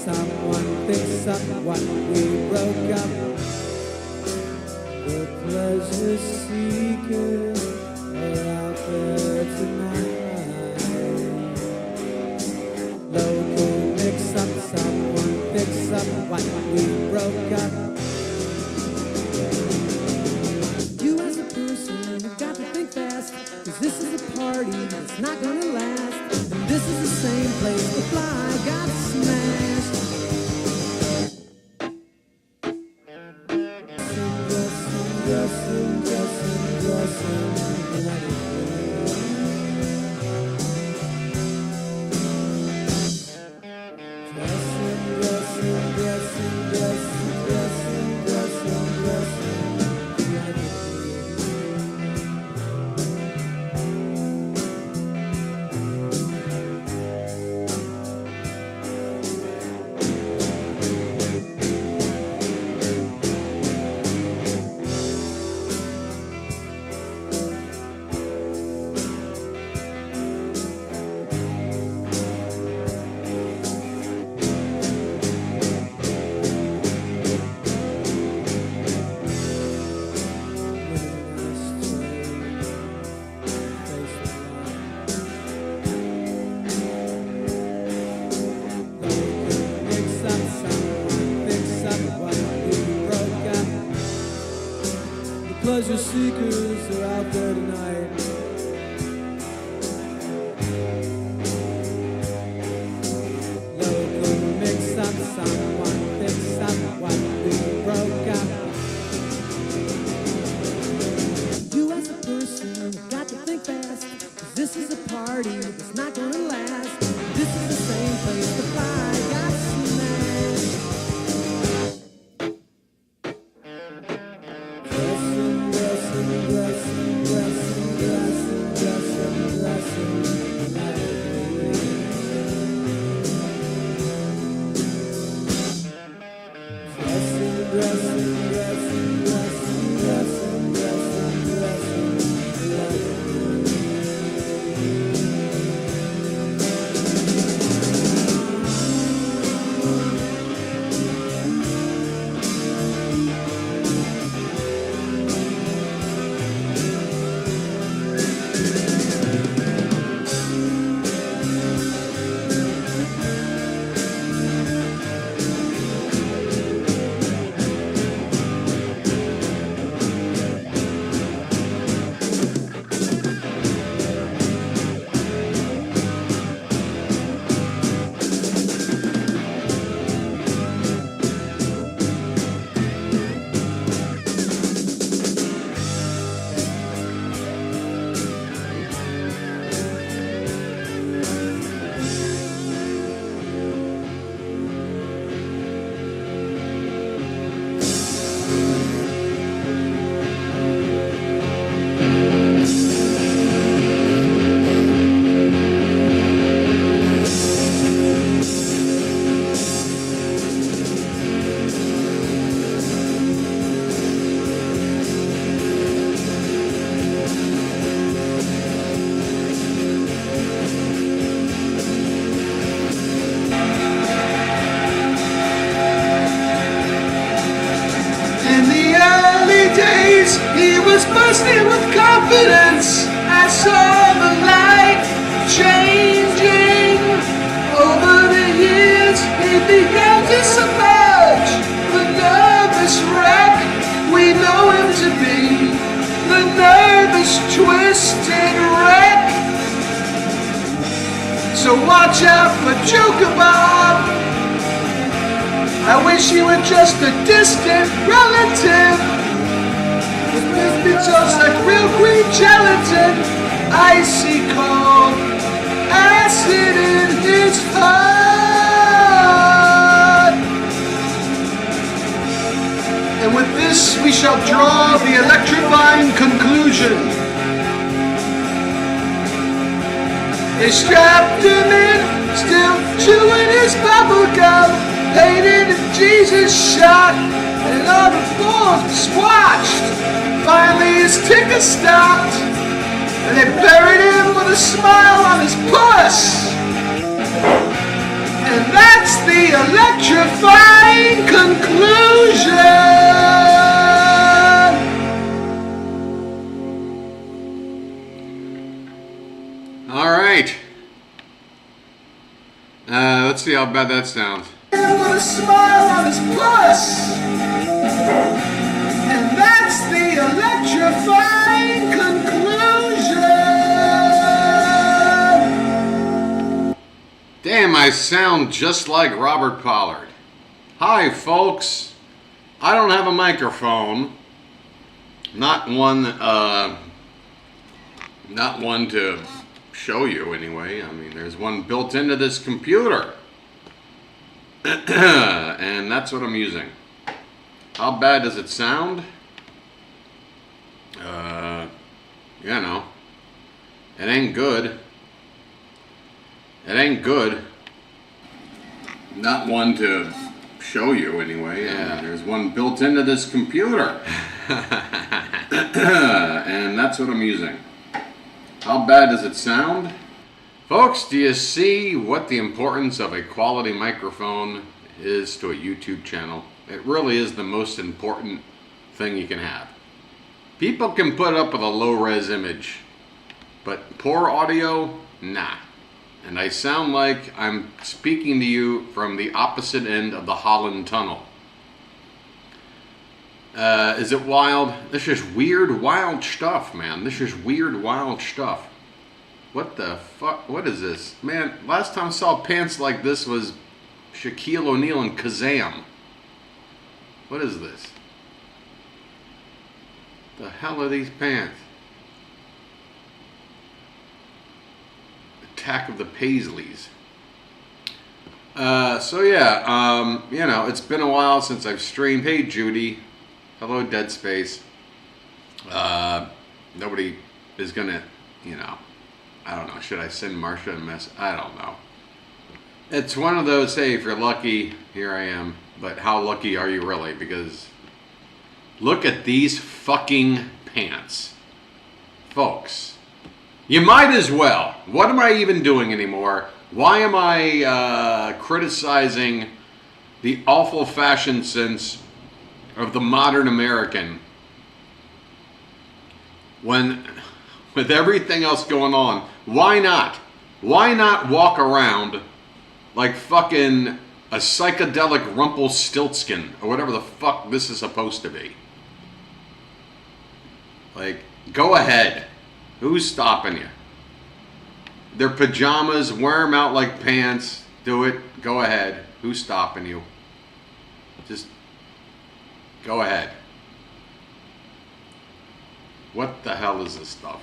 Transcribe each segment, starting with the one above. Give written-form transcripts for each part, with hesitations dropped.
Someone picks up what we broke up. The pleasure seekers are out there tonight. Local mix-up, someone picks up what we broke up. You as a person have got to think fast, 'cause this is a party that's not gonna last. And this is the same place the fly got smashed. Pleasure seekers are out there tonight. Local mix-up, someone picks up what we broke up. You as a person have got to think fast, 'cause this is a party that's not gonna last. This is the same place the fly got smashed. He was bursting with confidence. I saw the light changing over the years. He began to submerge the nervous wreck we know him to be. The nervous twist kebab. I wish you were just a distant relative. With crispy toast like real green gelatin. Icy cold acid in his heart. And with this we shall draw the electrifying conclusion. They strapped him in, still chewing his bubble gum. Painted a Jesus shot, and all the balls were squashed. Finally his ticker stopped, and they buried him with a smile on his puss. And that's the electrifying conclusion. All right. Let's see how bad that sounds. With a smile on his puss. And that's the electrifying conclusion. Damn, I sound just like Robert Pollard. Hi, folks. I don't have a microphone. Not one to show you anyway. I mean, there's one built into this computer. And that's what I'm using. How bad does it sound? You know, it ain't good. It ain't good. Not one to show you anyway. Yeah. There's one built into this computer. And that's what I'm using. How bad does it sound? Folks, do you see what the importance of a quality microphone is to a YouTube channel? It really is the most important thing you can have. People can put up with a low-res image, but poor audio, nah. And I sound like I'm speaking to you from the opposite end of the Holland Tunnel. Is it wild? This is weird, wild stuff, man. This is weird, wild stuff. What the fuck? What is this? Man, last time I saw pants like this was Shaquille O'Neal and Kazam. What is this? The hell are these pants? Attack of the Paisleys. So yeah, you know, it's been a while since I've streamed. Hey Judy. Hello Dead Space. Nobody is gonna, you know, I don't know, should I send Marsha a message? I don't know. It's one of those, hey, if you're lucky, here I am. But how lucky are you really? Because look at these fucking pants. Folks, you might as well. What am I even doing anymore? Why am I criticizing the awful fashion sense of the modern American when, with everything else going on, why not? Why not walk around like fucking a psychedelic Rumpelstiltskin or whatever the fuck this is supposed to be? Like, go ahead. Who's stopping you? They're pajamas, wear them out like pants. Do it. Go ahead. Who's stopping you? Just go ahead. What the hell is this stuff?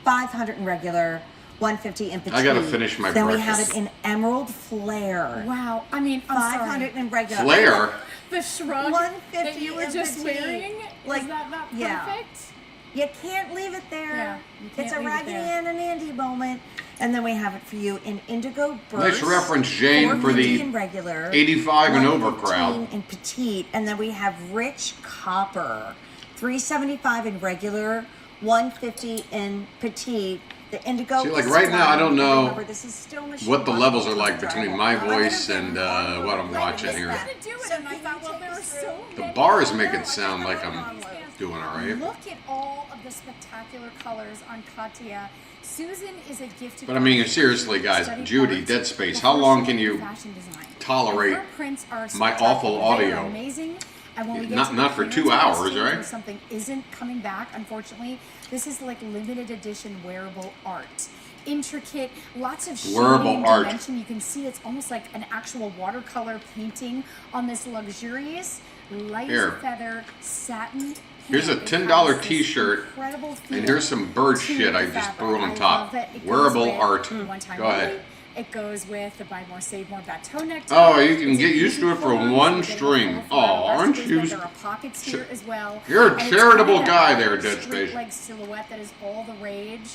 500 in regular, 150 in petite. I gotta finish my Then breakfast. we have it in emerald flare. Wow, I mean, I'm 500 sorry. in regular. Flare? The shrug 150 that you were in just petite. wearing, Like, is that yeah. perfect? You can't leave it there. Yeah, you can't It's a leave it Raggedy there. Ann and Andy moment. And then we have it for you in indigo Nice burst. reference, Jane, for the 450 in regular, 85 and over 115 crowd. in petite, and then we have rich copper, 375 in regular, 150 in petite. The indigo. See, like is right now, I don't flat. know Remember, this is still machine what the wash, levels are it's like dry. between my I'm gonna voice give and one what I'm more watching minute. here. To do it, and I thought, well, there were so The many. bar is making it sound like I'm doing all right. Look at all of the spectacular colors on Katya. Susan is a gifted. But I mean, artist. seriously, guys, Studied Judy, art Dead Space, before how long she can you did fashion design. tolerate Her prints are my awful spectacular. They are audio? amazing. And when we get Not- to not the for clearance 2 hours, stage right? where something isn't coming back, unfortunately, this is like limited edition wearable art. intricate, lots of shading Wearable and art. dimension. You can see it's almost like an actual watercolor painting on this luxurious light Here. feather satin. Here's a pant. It $10 has this t-shirt, incredible feel and here's some bird to shit I the just fabric. threw on I top. love that it goes Wearable with art. the one-time Go ahead. only. It goes with the buy more, save more bateau necktie. Oh, you can It's get an used easy to it for pull-on, one so you get a string. full Oh, flower aren't rest, you- but there are pockets here as well. You're a And it's charitable kind of guy that there, wide Dead straight Space. leg silhouette that is all the rage.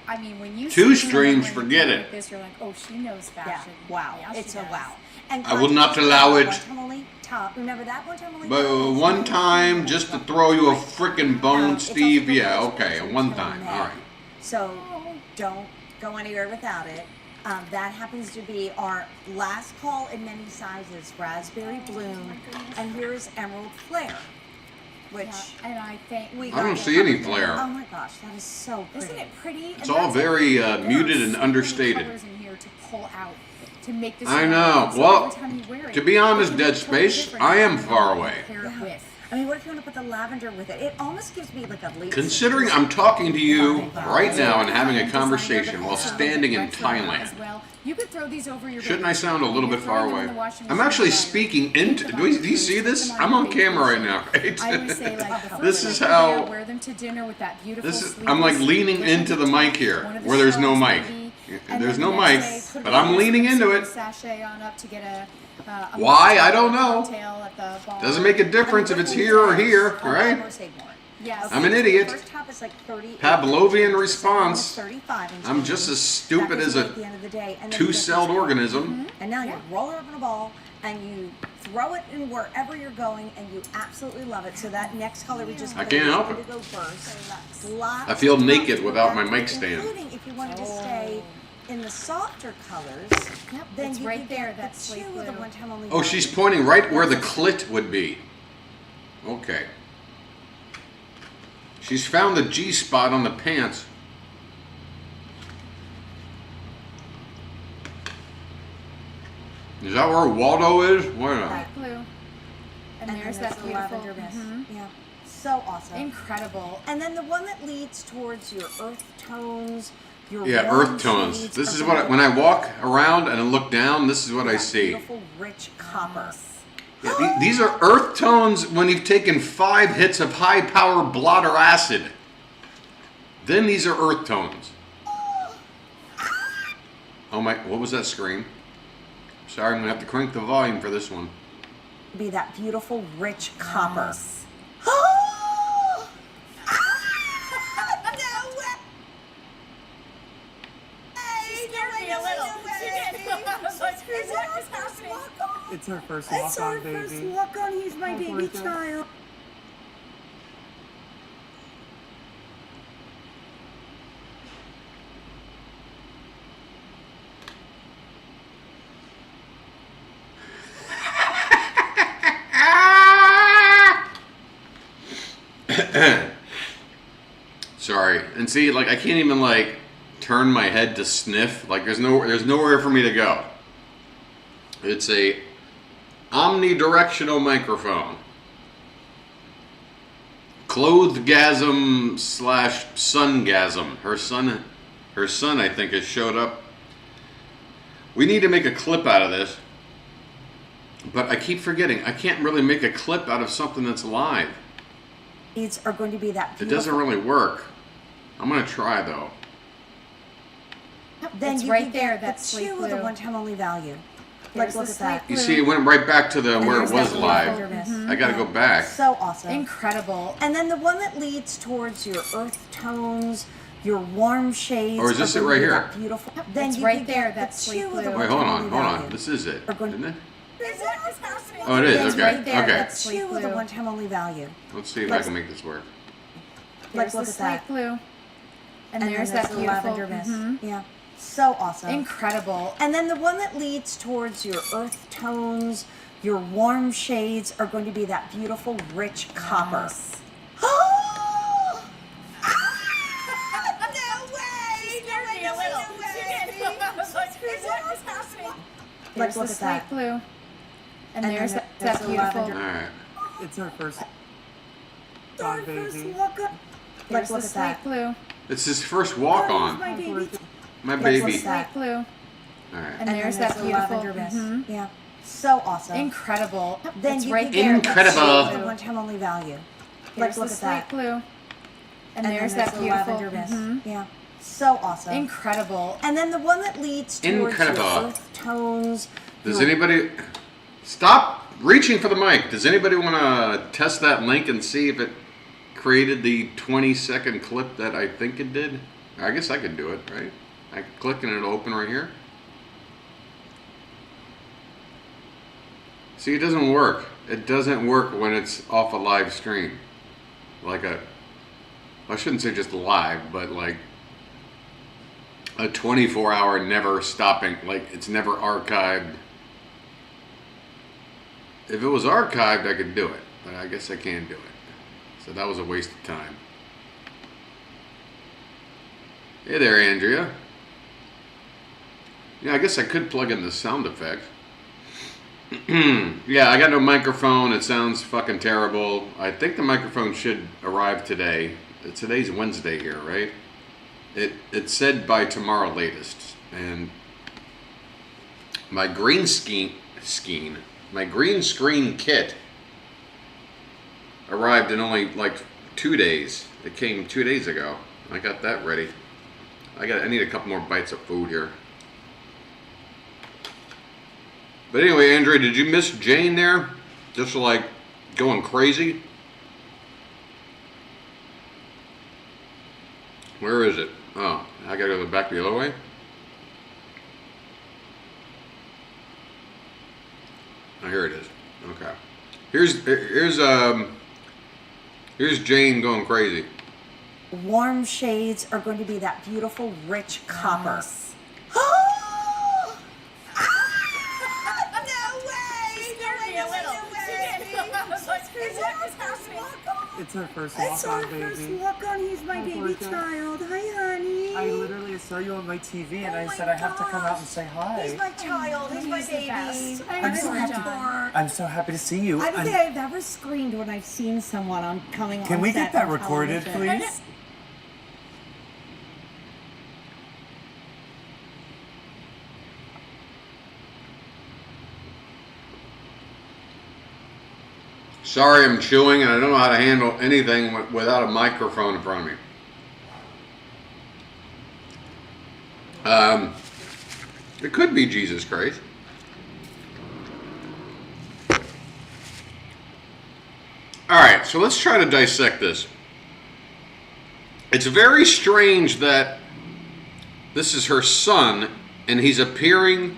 I mean, when you Two see someone strings, wearing forget like it. this, you're like, oh, she knows Yeah, fashion. wow. Yeah, she It's a does. wow. And I will not allow it. One-time only top. Remember that one-time only? But top? one time, just to throw you a frickin' bone, It's also Steve. the Yeah, first okay, a person one to time. make. All right. So don't go anywhere without it. That happens to be our last call in many sizes, raspberry bloom, and here is emerald flare, which Yeah, and I think we I don't got see any covered. flare. Oh my gosh, that is so pretty. Isn't it pretty? It's all very, muted and understated. Colors in here to pull out to make this. I know. So Well, every time you wear it, to be honest, it Dead looks totally Space, different I am than far what you away. pair it Yeah. with. I mean, what if you want to put the lavender with it? It almost gives me like a late. Considering I'm talking to you right now and having a conversation while standing in Thailand, As well. You could throw these over your shouldn't baby. I sound a little You're bit far throwing them in away? the washing I'm machine actually dryer. speaking into. Put them Do on you your see face, this? put them I'm on your camera right baby now, right? I always say like the This first is night how- you're there, wear them to dinner with that beautiful. This is. sleeveless I'm like leaning ribbon into the top, mic here, one of the where there's no straws, mic. maybe, There's and no then mic, next day, put but it I'm in leaning some into it. Sachet on up to get a Why? I mocktail don't or know. cocktail at the bar. Doesn't make a difference if it's here or here, Or right? more, save more. Yes. I'm an idiot. First top is like 30. Pavlovian response. 35 and I'm just as stupid as at a the end of the day. And then you get two-celled this- organism. And now you roll it up in a ball and you throw it in wherever you're going, and you absolutely love it. So that next color we just I can't help it. Indigo burst. Lots I feel of naked colors without my back, mic stand. Including if you wanted to stay in the softer colors, Yep, then it's you right could there, get that's the slate two of the blue. one-time only. Oh, she's pointing right where the clit would be. Okay. She's found the G spot on the pants. Is that where Waldo is? Where? Light blue. And And there's then that the beautiful. lavender mist. Mhm. Yeah, so awesome. Incredible. And then the one that leads towards your earth tones, your Yeah, warm earth tones. shades This are is gonna what when I walk around and look down, this is what I that see. Beautiful, rich copper. Yeah, these are earth tones when you've taken 5 hits of high power blotter acid. Then these are earth tones. Oh my, what was that scream? Sorry, I'm gonna have to crank the volume for this one. Be that beautiful, rich copper. Yes. Oh! No way! She scared me a little. She did. I was like, Is what that is our first happening? walk on? It's her first It's our walk-on first baby. walk on. He's my Hi, baby Martha. child. Sorry. And see, like I can't even like turn my head to sniff. Like there's nowhere for me to go. It's a omnidirectional microphone. Clothedgasm slash sungasm. Her son I think has showed up. We need to make a clip out of this. But I keep forgetting. I can't really make a clip out of something that's live. These are going to be that It beautiful. doesn't really work. I'm gonna try though. Then It's you right can there, get that the slate two of the blue. one-time only value. There's Like, the look at slate that. You blue. see, it went right back to the And where it there's was that live. lavender mist. I gotta go back. So awesome. Incredible. And then the one that leads towards your earth tones, your warm shades. Or is this are it going right to be here? that Beautiful. Yep, Then it's you right can there, get that the slate two of the blue. Wait, hold one-time on, only hold on. value. This is it, Are going- isn't it? Is that what's happening? Oh, it is. It's Okay, right there, okay. that's Two slate of the blue. one-time only value. Let's see if I can make this work. Like, There's look the at slate that. blue. And then there's that the beautiful. lavender mist. Mhm. Yeah. So awesome. Incredible. And then the one that leads towards your earth tones, your warm shades are going to be that beautiful, rich copper. Yes. Oh! No way! Scared me a little. She did. I was like, what is happening? Like, There's look the at slate that. blue. And And there's then that there's the beautiful. All lavender. right. It's her first Our walk first baby. walk on. There's Like, look the at slate that. blue. It's his first walk That is on. my baby. My That's baby. what's that? Light blue. All right. And there's then that the beautiful. lavender mist. Mhm. Yeah. So awesome. Incredible. Then it's you right could there. get Incredible. that the one-time only value. Here's Look the at slate that. blue. And then there's that the beautiful. lavender mist. Mhm. Yeah. So awesome. Incredible. And then the one that leads towards Incredible. your earth tones. Does anybody stop reaching for the mic? Does anybody want to test that link and see if it created the 20-second clip that I think it did? I guess I could do it, right? I click and it'll open right here. See, it doesn't work. It doesn't work when it's off a live stream. I shouldn't say just live, but like a 24-hour never stopping, like it's never archived. If it was archived, I could do it, but I guess I can't do it. So that was a waste of time. Hey there, Andrea. Yeah, I guess I could plug in the sound effect. Yeah, I got no microphone. It sounds fucking terrible. I think the microphone should arrive today. Today's Wednesday here, right? It said by tomorrow latest. And my green screen kit arrived in only like 2 days. It came 2 days ago. I got that ready. I need a couple more bites of food here. But anyway, Andrea, did you miss Jane there? Just like going crazy? Where is it? Oh, I gotta go back the other way? Oh, here it is. Okay. Here's Jane going crazy. Warm shades are going to be that beautiful, rich copper. Yes. It's her first It's walk our on, first baby. walk on. He's my Hi, baby gorgeous. child. Hi, honey. I literally saw you on my TV and Oh I my said I have to come out gosh. and say He's hi. my child. He's my He's the baby. best. I I'm know, so John. happy. I'm so happy to see you. I don't I'm- think I've ever screamed when I've seen someone on coming on Can we set get that on recorded, television. please? Sorry, I'm chewing and I don't know how to handle anything without a microphone in front of me. It could be Jesus Christ. Alright, so let's try to dissect this. It's very strange that this is her son and he's appearing.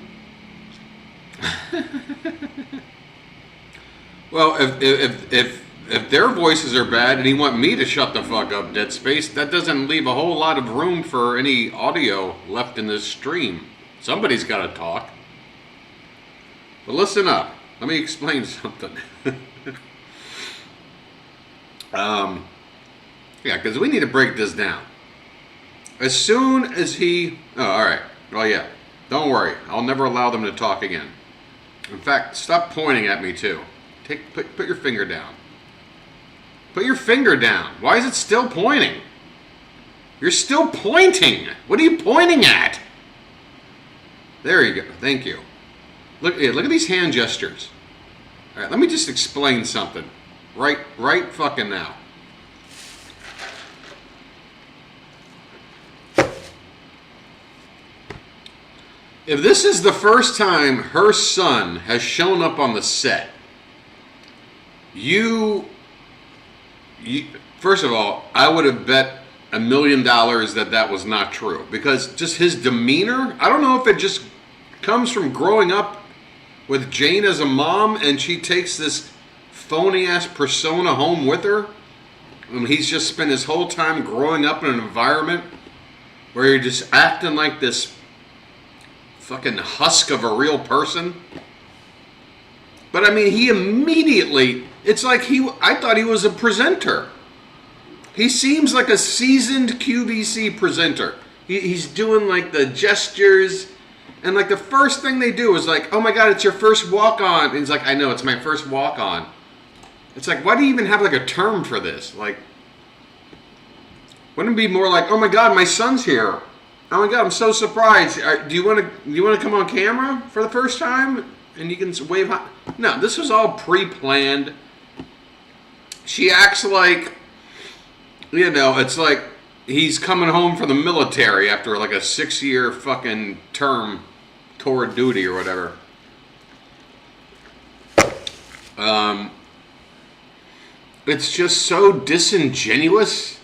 Well, if their voices are bad and he want me to shut the fuck up, Dead Space, that doesn't leave a whole lot of room for any audio left in this stream. Somebody's got to talk. But listen up. Let me explain something. Yeah, because we need to break this down. As soon as he... Oh, all right. Well, yeah. Don't worry. I'll never allow them to talk again. In fact, stop pointing at me, too. Put your finger down. Put your finger down. Why is it still pointing? You're still pointing. What are you pointing at? There you go. Thank you. Look at these hand gestures. All right, let me just explain something. Right fucking now. If this is the first time her son has shown up on the set, first of all, I would have bet $1 million that was not true. Because just his demeanor, I don't know if it just comes from growing up with Jane as a mom and she takes this phony-ass persona home with her. And he's just spent his whole time growing up in an environment where you're just acting like this fucking husk of a real person. But I mean, he immediately, it's like I thought he was a presenter. He seems like a seasoned QVC presenter. He's doing like the gestures, and like the first thing they do is like, oh my God, it's your first walk-on. And he's like, I know, it's my first walk-on. It's like, why do you even have like a term for this? Like, wouldn't it be more like, oh my God, my son's here. Oh my god, I'm so surprised. Do you want to come on camera for the first time and you can wave? No, this was all pre-planned. She acts like, it's like he's coming home from the military after like a 6-year fucking term, tour of duty or whatever. It's just so disingenuous.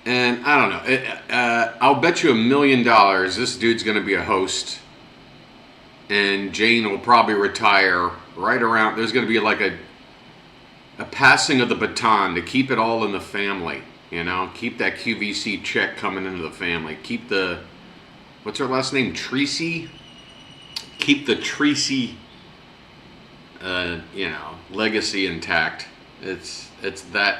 And I don't know. I'll bet you $1 million this dude's going to be a host. And Jane will probably retire right around. There's going to be like a passing of the baton to keep it all in the family. Keep that QVC check coming into the family. Keep the, what's her last name? Tracy? Keep the Tracy, legacy intact. It's that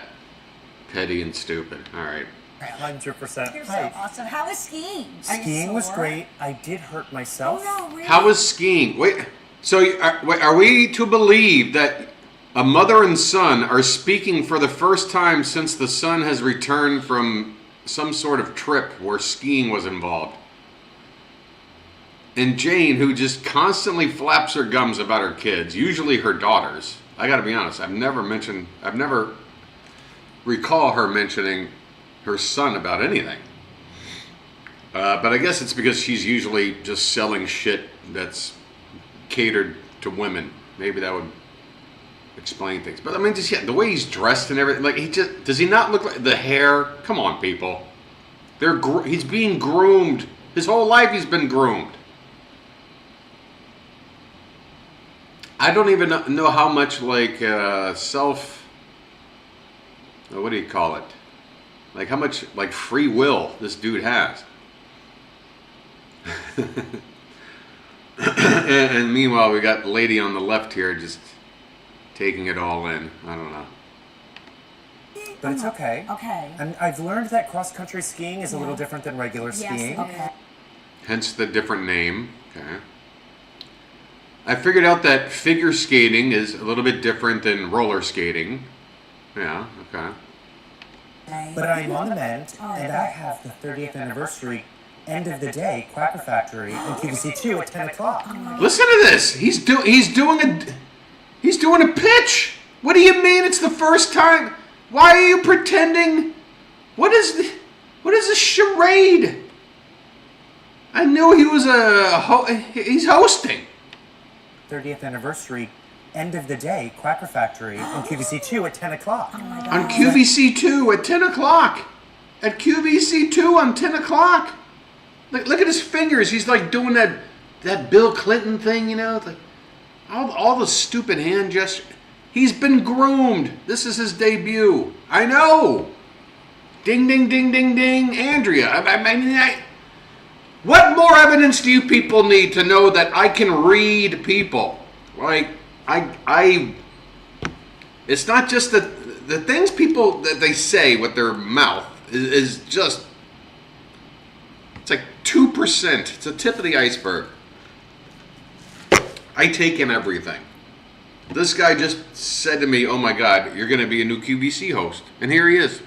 petty and stupid. All right. 100%. You're so awesome. How was skiing? Skiing was great. I did hurt myself. Oh, no, really? How was skiing? Wait, so are we to believe that a mother and son are speaking for the first time since the son has returned from some sort of trip where skiing was involved? And Jane, who just constantly flaps her gums about her kids, usually her daughters. I gotta be honest, I've never recall her mentioning her son about anything. But I guess it's because she's usually just selling shit that's catered to women. Maybe that would explain things. But I mean, just the way he's dressed and everything. Like, does he not look like the hair? Come on, people. He's being groomed. His whole life he's been groomed. I don't even know how much like what do you call it? Like how much like free will this dude has. and meanwhile, we got the lady on the left here just taking it all in. I don't know. But it's okay. Okay. And I've learned that cross-country skiing is a little different than regular skiing. Yes, okay. Hence the different name. Okay. I figured out that figure skating is a little bit different than roller skating. Yeah, okay. But I'm on the mend, and I have the 30th anniversary end of the day Quacker Factory in QVC2 at 10 o'clock. Listen to this. He's doing a pitch. What do you mean it's the first time? Why are you pretending? What is this charade? I knew he was he's hosting. 30th anniversary end of the day Quacker Factory in QVC2 at 10 o'clock. On QVC2 at 10 o'clock. At QVC2 on 10 o'clock. Look at his fingers. He's like doing that Bill Clinton thing, like all the stupid hand gestures. He's been groomed. This is his debut. I know. Ding, ding, ding, ding, ding. Andrea. What more evidence do you people need to know that I can read people? Like, it's not just the things people that they say with their mouth is just, it's like 2%. It's the tip of the iceberg. I take in everything. This guy just said to me, oh my God, you're going to be a new QVC host. And here he is.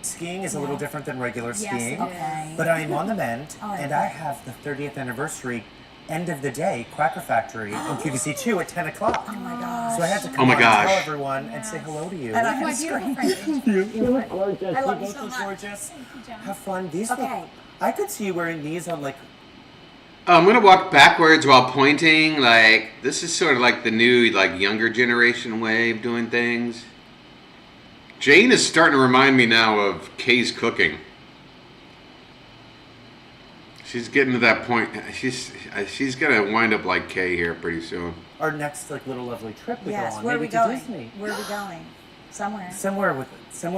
Skiing is a little different than regular skiing, okay. but I'm on the mend, and I have the 30th anniversary end of the day Quacker Factory in QVC2 at 10 o'clock. Oh my gosh. So I had to come Oh my on gosh. and tell everyone and say hello to you. And I My had to beautiful scream. friend. You look gorgeous. I love You you both so look much. gorgeous. Thank you, Jen. Have fun. These Okay. look, I could see you wearing these on like. I'm going to walk backwards while pointing. Like, this is sort of like the new, like, younger generation way of doing things. Jane is starting to remind me now of Kay's cooking. She's getting to that point. She's gonna wind up like Kay here pretty soon. Our next like little lovely trip we Yes, go on, where are we maybe to going? Disney. Where are we going? Somewhere. Somewhere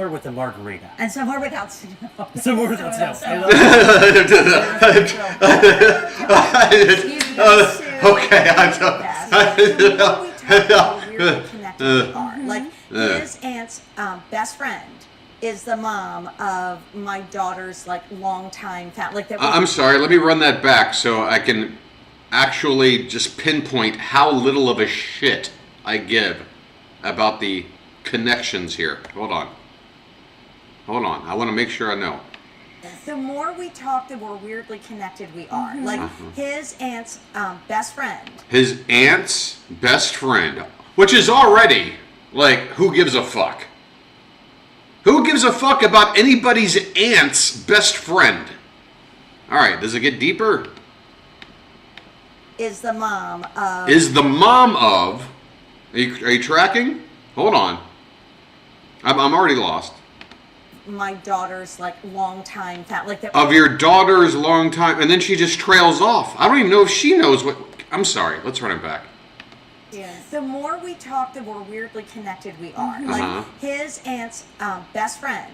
with a margarita. And somewhere without snow. Somewhere without snow. I love it. Okay, I Yes. So when we talk about where we connected we are. Like, his aunt's best friend is the mom of my daughter's like longtime family. Like I'm sorry. Let me run that back so I can actually just pinpoint how little of a shit I give about the connections here. Hold on. I want to make sure I know. The more we talk, the more weirdly connected we are. Like his aunt's best friend. His aunt's best friend, which is already, like, who gives a fuck? Who gives a fuck about anybody's aunt's best friend? All right, does it get deeper? Is the mom of. Is the mom of. Are you tracking? Hold on. I'm already lost. My daughter's like longtime like that. Of your daughter's long time, and then she just trails off. I don't even know if she knows what. I'm sorry. Let's run it back. The more we talk, the more weirdly connected we are. Like his aunt's best friend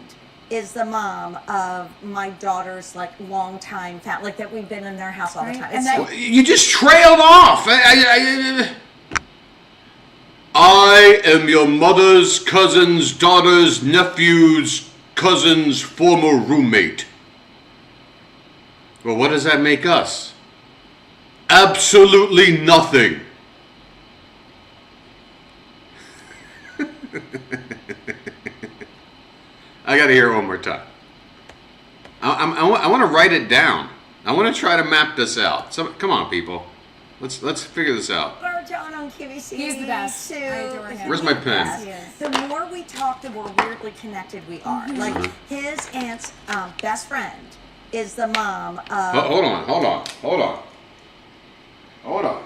is the mom of my daughter's like longtime like that we've been in their house all the time. And You just trailed off. I am your mother's cousin's daughter's nephew's cousin's former roommate. Well, what does that make us? Absolutely nothing. I gotta hear it one more time. I want to write it down. I want to try to map this out. So come on, people. Let's figure this out. Or John on QVC. He's the best. Too. I adore him. Where's my pen? The more we talk, the more weirdly connected we are. Like his aunt's best friend is the mom of. Hold on. Hold on.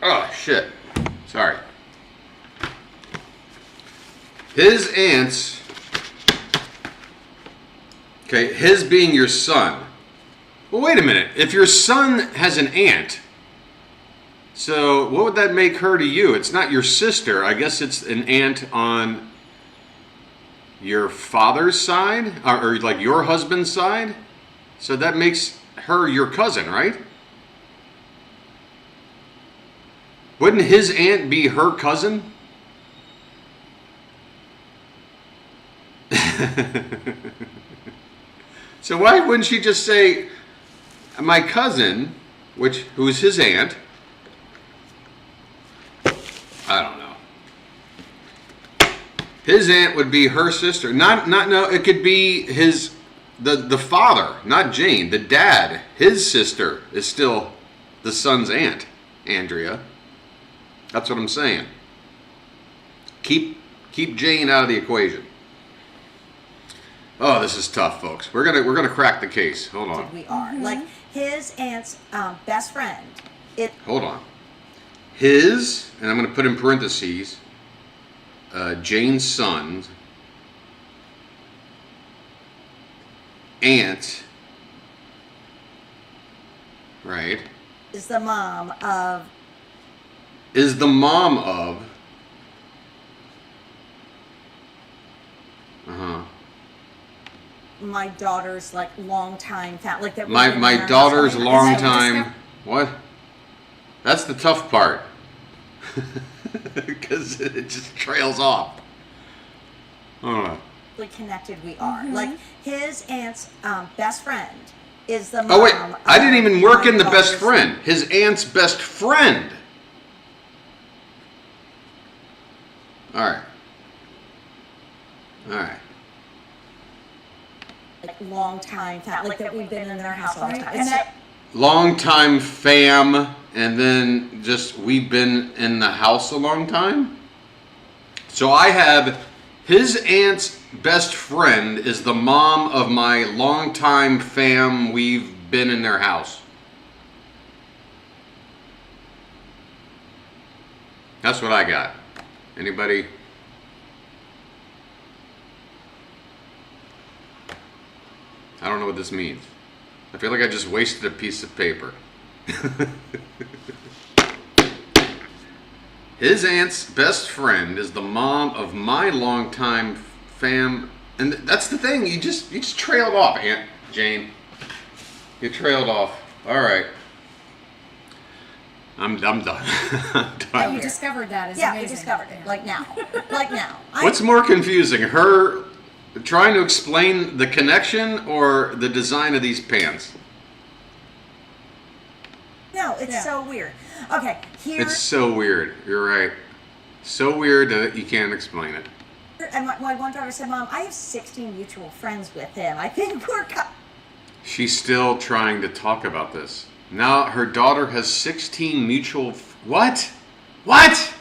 Oh, shit. Sorry. His aunt's. Okay, his being your son. Well, wait a minute. If your son has an aunt, so what would that make her to you? It's not your sister. I guess it's an aunt on your father's side, or like your husband's side. So that makes her your cousin, right? Wouldn't his aunt be her cousin? So why wouldn't she just say, my cousin, who's his aunt? I don't know. His aunt would be her sister. No, it could be the father, not Jane. The dad, his sister, is still the son's aunt, Andrea. That's what I'm saying. Keep Jane out of the equation. Oh, this is tough, folks. We're gonna crack the case. Hold on. We are like his aunt's best friend. Hold on. His, and I'm gonna put in parentheses, Jane's son's aunt, right? Is the mom of. My daughter's like longtime like that. My daughter's longtime. What? That's the tough part, because it just trails off. Connected we are. Like his aunt's best friend is the mom. Oh wait, I didn't even work in the best friend. His aunt's best friend. All right. Like long time like that we've been in their house all the time. And that, Long time fam, and then just we've been in the house a long time. So I have his aunt's best friend is the mom of my longtime fam. We've been in their house. That's what I got. Anybody? I don't know what this means. I feel like I just wasted a piece of paper. His aunt's best friend is the mom of my longtime fam, and that's the thing. You just trailed off, Aunt Jane. You trailed off. All right. I'm done. I'm done. you discovered that is Yeah, amazing. we discovered it. Like now. What's more confusing, her trying to explain the connection or the design of these pants? No, it's so weird. Okay, here. It's so weird. You're right. So weird that you can't explain it. And my one daughter said, Mom, I have 16 mutual friends with him. I think we're... She's still trying to talk about this. Now her daughter has 16 mutual... What? What?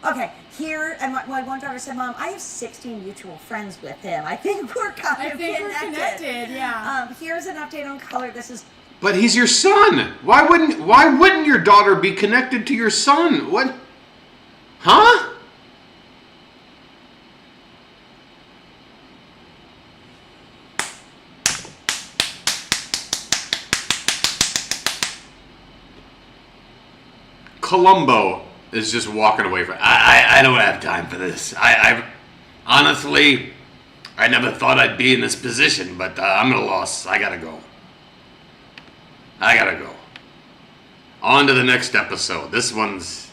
Okay, here, and my one daughter said, Mom, I have 16 mutual friends with him. I think we're kind of connected. Yeah. Here's an update on color. This is... But he's your son. Why wouldn't your daughter be connected to your son? What? Huh? Columbo is just walking away from. I don't have time for this. I honestly, I never thought I'd be in this position, but I'm at a loss. I gotta go. On to the next episode. This one's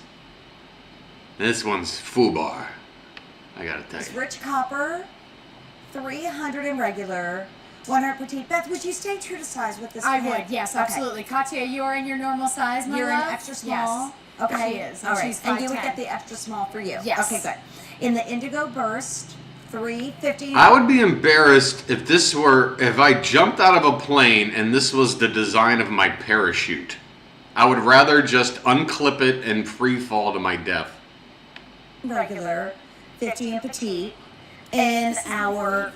foobar. I gotta tell It's you. rich copper, 300 in regular, 100 petite. Beth, would you stay true to size with this? I pen? would, yes, Okay. absolutely. Katya, you are in your normal size, my You're love? in extra small? Yes. Okay. She is. All right. She's And you would 5'10". get the extra small for you? Yes. Okay, good. In the indigo burst, 350. I would be embarrassed if I jumped out of a plane and this was the design of my parachute. I would rather just unclip it and free fall to my death. Regular, 50 in petite. In our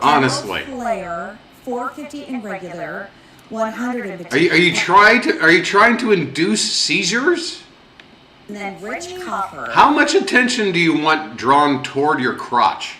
Honestly. flare, 450 in regular, 100 in petite. Are you trying to induce seizures? And then rich copper. How much attention do you want drawn toward your crotch?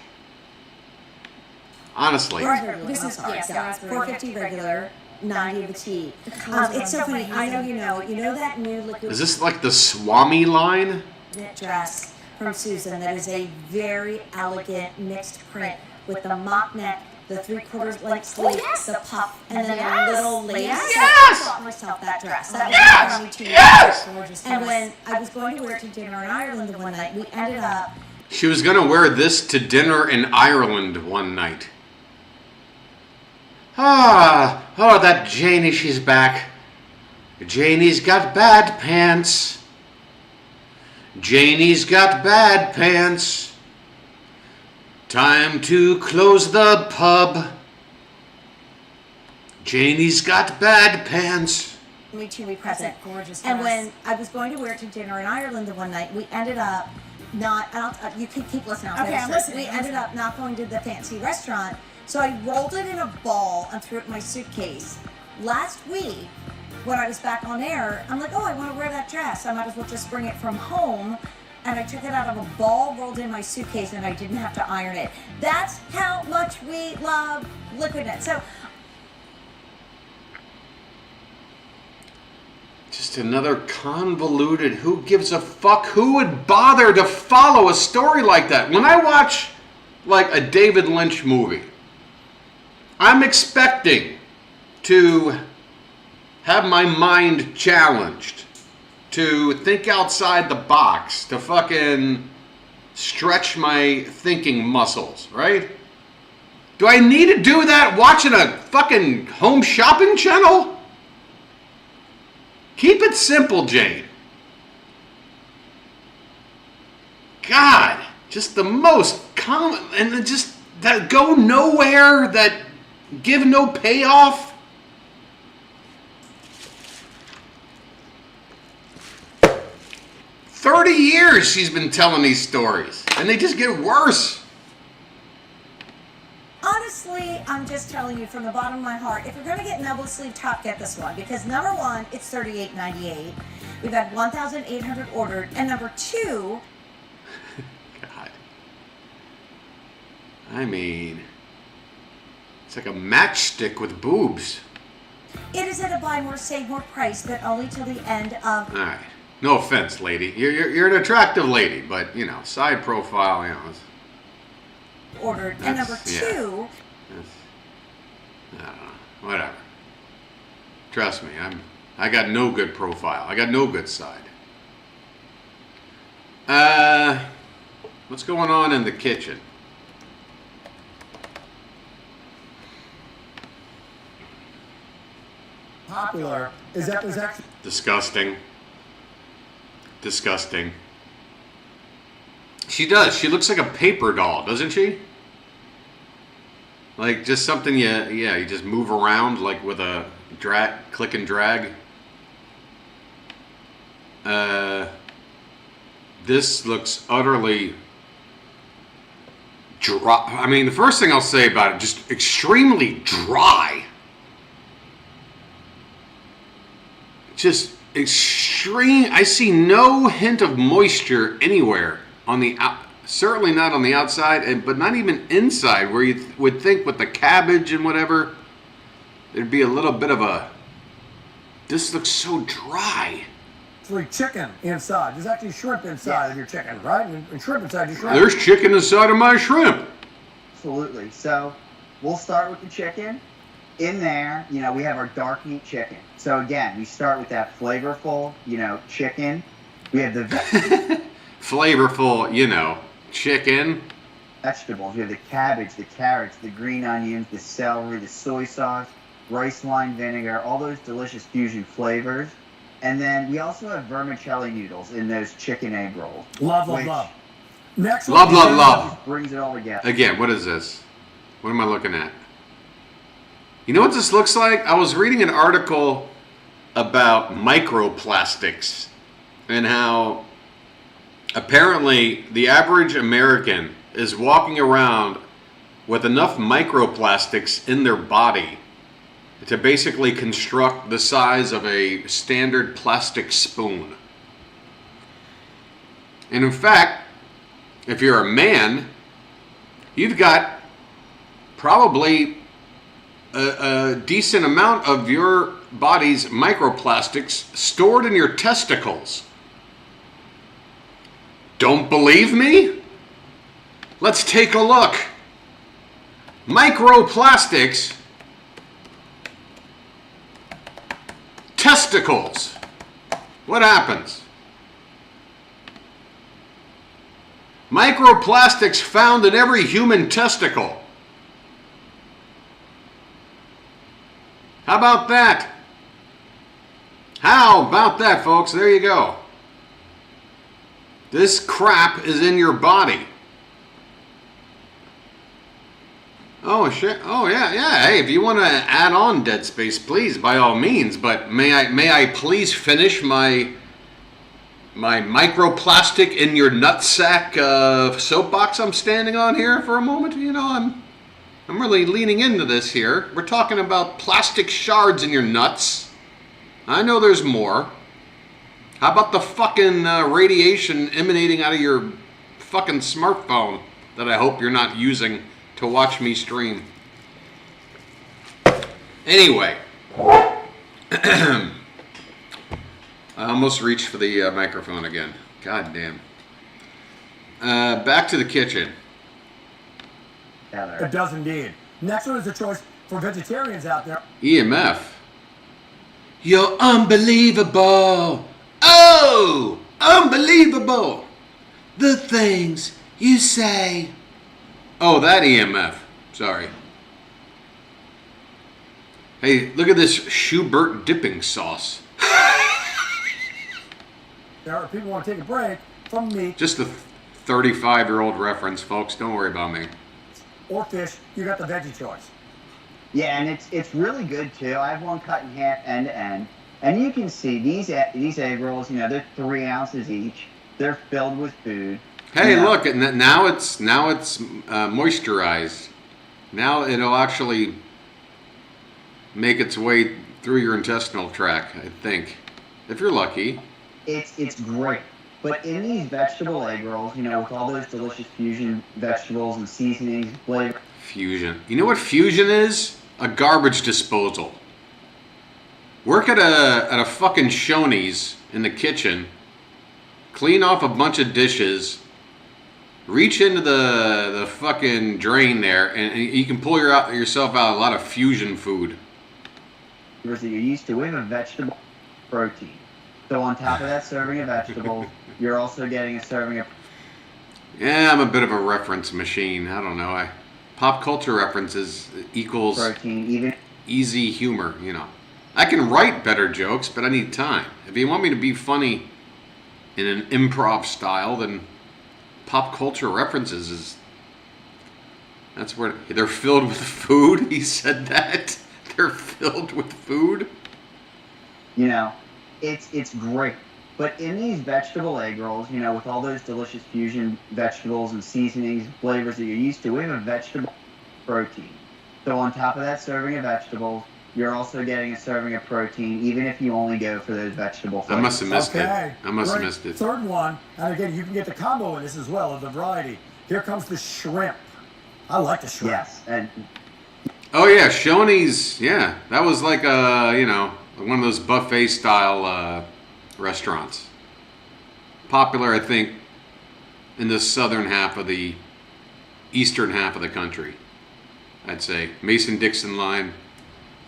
Honestly. This is- yes, yeah, raspberry. 450 regular, 90 petite. It's so funny. I know you know that new liquid Is this like the Swami line? knit dress from Susan that is a very elegant mixed print with the mock neck, the 3/4 length sleeve, yes. the puff, and then Yes. a little lace. Yes. I bought myself that dress. That Yes. was 22 Yes. Gorgeous And dress. when I was going to wear it to dinner in Ireland the one night, we ended up She was gonna wear this to dinner in Ireland one night. That Janie, she's back. Janie's got bad pants. Janie's got bad pants. Time to close the pub. Janie's got bad pants. me to present. Gorgeous And dress. when I was going to wear it to dinner in Ireland the one night, we ended up not. You can keep listening. Okay, I'm listening. We ended up not going to the fancy restaurant, so I rolled it in a ball and threw it in my suitcase. Last week, when I was back on air, I'm like, oh, I want to wear that dress. I might as well just bring it from home. And I took it out of a ball, rolled in my suitcase, and I didn't have to iron it. That's how much we love Liquid Knit. So Just another convoluted, who gives a fuck? Who would bother to follow a story like that? When I watch like a David Lynch movie, I'm expecting to have my mind challenged, to think outside the box, to fucking stretch my thinking muscles, right? Do I need to do that watching a fucking home shopping channel? Keep it simple, Jane. God, just the most common, and then just that go nowhere, that give no payoff. "30 years she's been telling these stories, and they just get worse." honestly, I'm just telling you from the bottom of my heart, if you're going to get double sleeve top, get this one. Because number one, it's $38.98. We've had 1,800 ordered. And number two... God. I mean, it's like a matchstick with boobs. It is at a buy more, save more price, but only till the end of... All right. No offense, lady. You're an attractive lady, but, you know, side profile, you know. ordered. And number Yeah. two... I don't know. Whatever. Trust me, I got no good profile. I got no good side. What's going on in the kitchen? Popular. Is that Disgusting. Disgusting. She does. She looks like a paper doll, doesn't she? Like just something you just move around like with a click and drag. This looks utterly dry. I mean, the first thing I'll say about it, just extremely dry. Just extreme. I see no hint of moisture anywhere on the certainly not on the outside, but not even inside, where you would think with the cabbage and whatever, there'd be a little bit of a. This looks so dry. Chicken inside. There's actually shrimp inside of your chicken, right? And shrimp inside your shrimp. There's chicken inside of my shrimp. Absolutely. So we'll start with the chicken. In there, we have our dark meat chicken. So again, we start with that flavorful, chicken. We have the flavorful, chicken. Vegetables. We have the cabbage, the carrots, the green onions, the celery, the soy sauce, rice wine vinegar, all those delicious fusion flavors. And then we also have vermicelli noodles in those chicken egg rolls. Love. Next love. Just brings it all together. Again, what is this? What am I looking at? You know what this looks like? I was reading an article about microplastics and how apparently the average American is walking around with enough microplastics in their body to basically construct the size of a standard plastic spoon. And in fact, if you're a man, you've got probably a decent amount of your body's microplastics stored in your testicles. Don't believe me? Let's take a look. Microplastics. Testicles. What happens? Microplastics found in every human testicle. How about that? How about that, folks? There you go. This crap is in your body. Oh shit! Oh yeah. Hey, if you want to add on Dead Space, please, by all means. But may I please finish my microplastic in your nutsack soapbox I'm standing on here for a moment? I'm really leaning into this here. We're talking about plastic shards in your nuts. I know there's more. How about the fucking radiation emanating out of your fucking smartphone that I hope you're not using to watch me stream? Anyway. I almost reached for the microphone again. God damn. Back to the kitchen. It does indeed. Next one is a choice for vegetarians out there. EMF. You're unbelievable. Oh, unbelievable. The things you say. Oh, that EMF. Sorry. Hey, look at this Schubert dipping sauce. There are people who want to take a break from meat. Just a 35-year-old reference, folks. Don't worry about me. Or fish. You got the veggie choice. Yeah, and it's really good too. I have one cut in half end to end, and you can see these egg rolls. They're 3 ounces each. They're filled with food. Hey, look! And now it's moisturized. Now it'll actually make its way through your intestinal tract, I think, if you're lucky. It's great. But in these vegetable egg rolls, with all those delicious fusion vegetables and seasonings, flavor. Fusion. You know what fusion is? A garbage disposal. Work at a fucking Shoney's in the kitchen. Clean off a bunch of dishes. Reach into the fucking drain there, and you can pull yourself out a lot of fusion food. That you're used to. We have a vegetable protein. So on top of that serving of vegetables, you're also getting a serving of... Yeah, I'm a bit of a reference machine. I don't know. Pop culture references equals protein, even easy humor, I can write better jokes, but I need time. If you want me to be funny in an improv style, then pop culture references is. That's where they're filled with food. He said that they're filled with food. You know, it's great. But in these vegetable egg rolls, you know, with all those delicious fusion vegetables and seasonings and flavors that you're used to, we have a vegetable protein. So on top of that serving of vegetables, you're also getting a serving of protein, even if you only go for those vegetable flavors. I must have missed Okay. it. I must have Great. missed it. Third one, and again, you can get the combo in this as well, of the variety. Here comes the shrimp. I like the shrimp. Yes, and Oh yeah, Shoney's. Yeah, that was like one of those buffet style restaurants. Popular, I think, in the southern half of the eastern half of the country. I'd say Mason-Dixon line.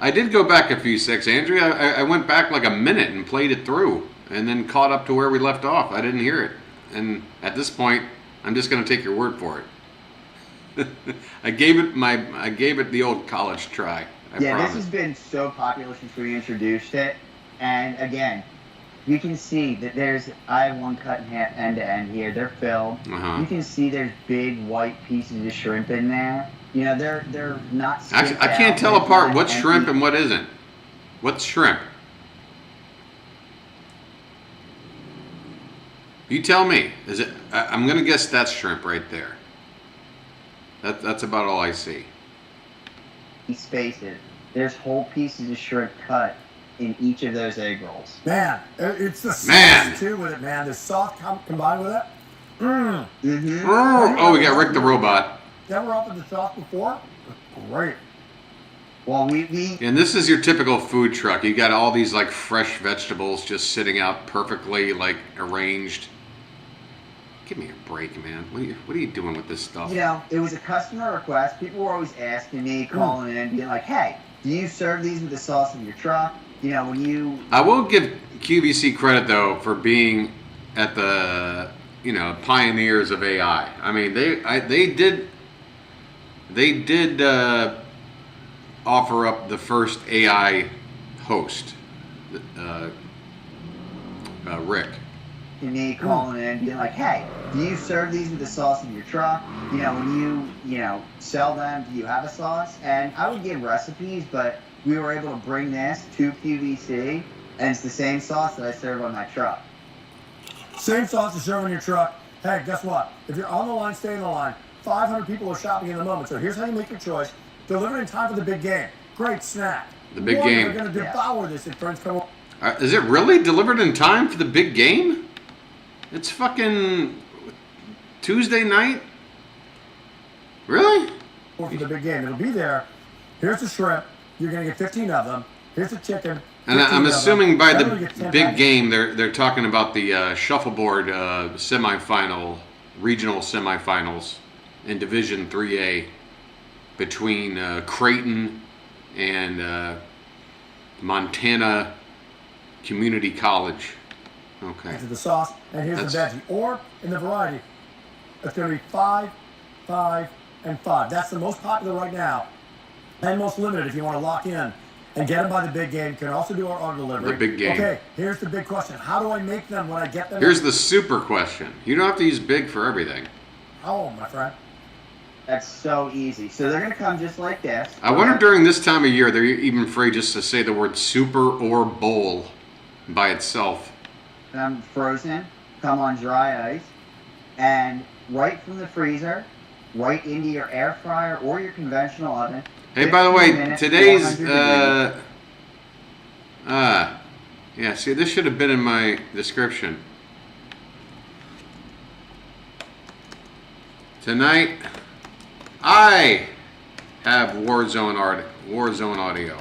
I did go back a few secs, Andrea. I went back like a minute and played it through, and then caught up to where we left off. I didn't hear it, and at this point, I'm just going to take your word for it. I gave it the old college try. I yeah, promise. this has been so popular since we introduced it. And again, you can see that I have one cut in half end to end here. They're filled. Uh-huh. You can see there's big white pieces of shrimp in there. You know, they're not. Actually, I sticked can't out. tell There's apart not what's empty. shrimp and what isn't. What's shrimp? You tell me. Is it? I'm gonna guess that's shrimp right there. That's about all I see. Spaces. There's whole pieces of shrimp cut in each of those egg rolls. Man, it's the Man. sauce too with it, man. The sauce combined with it. Mm-hmm. Oh, we got Rick the Robot. Never offered the sauce before. Great. Well, we And this is your typical food truck. You got all these like fresh vegetables just sitting out perfectly like arranged. Give me a break, man. What are you doing with this stuff? you know, it was a customer request. People were always asking me, calling in, being like, "Hey, do you serve these with the sauce in your truck?" You know, when you I will give QVC credit though for being at the pioneers of AI. I mean they did offer up the first AI host, Rick. me calling in, being like, "Hey, do you serve these with the sauce in your truck?" You know, when you sell them, do you have a sauce? And I would give recipes, but we were able to bring this to QVC, and it's the same sauce that I serve on my truck. Same sauce to serve in your truck. Hey, guess what? If you're on the line, stay in the line. 500 people are shopping in the moment. So here's how you make your choice. Deliver in time for the big game. Great snack. The big Boy, game. We're going to devour this if friends come over. Is it really delivered in time for the big game? It's fucking Tuesday night? Really? For the big game. It'll be there. Here's the shrimp. You're going to get 15 of them. Here's the chicken. And 15 I'm of assuming them. by the Everybody gets 10 big packages. game, they're talking about the shuffleboard semifinal, regional semifinals in Division 3A between Creighton and Montana Community College. Okay. To the sauce, and here's the veggie. Or in the variety, it's going to be 5, 5, and 5. That's the most popular right now, and most limited if you want to lock in and get them by the big game. You can also do our auto delivery. The big game. Okay, here's the big question. How do I make them when I get them? Here's the super question. You don't have to use big for everything. Oh, my friend. That's so easy. So they're gonna come just like this. I wonder during this time of year they're even free just to say the word super or bowl by itself. Frozen, come on dry ice, and right from the freezer, right into your air fryer or your conventional oven. Hey, by the 15 way, minutes, today's 400 degrees. yeah, see, this should have been in my description. Tonight, I have Warzone audio,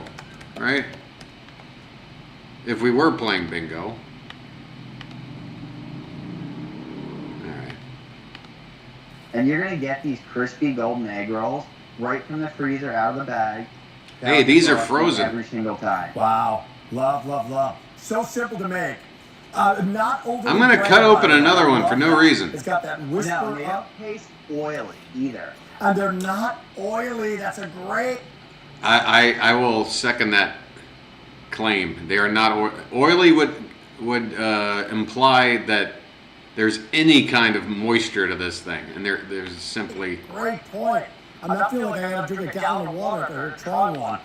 right? If we were playing bingo. Alright. And you're gonna get these crispy golden egg rolls right from the freezer out of the bag. Hey, these are frozen. Every single time. Wow. Love, love, love. So simple to make. Not overly I'm gonna cut open another one for no reason. It's got that whisper No, they up, don't taste oily either. and they're not oily. That's a great. I will second that claim. They are not oily. Would imply that there's any kind of moisture to this thing, and there's simply. Great point. I'm not feeling like I gotta drink a gallon of water after trying one.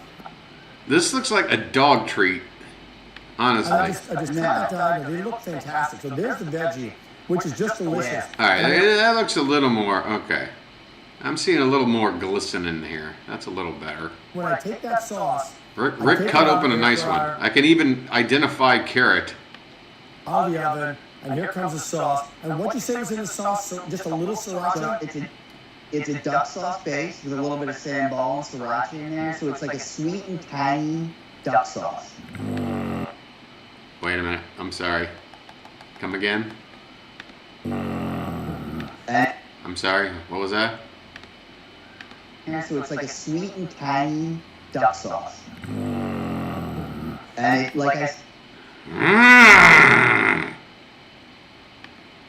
This looks like a dog treat, honestly. I just cut that diagonal. They look fantastic. So there's the veggie, which is just delicious. All right, that looks a little more okay. I'm seeing a little more glisten in here. That's a little better. When I take that sauce, Rick cut open a nice one. I can even identify carrot. out of the oven, and here comes the sauce. And what you say was in the sauce? So just a little sriracha? So it's a duck sauce base with a little bit of sambal and sriracha in there, so it's like a sweet and tangy duck sauce. Wait a minute. I'm sorry. Come again? And I'm sorry. What was that? so it's like a sweet and tangy duck sauce. And it, like I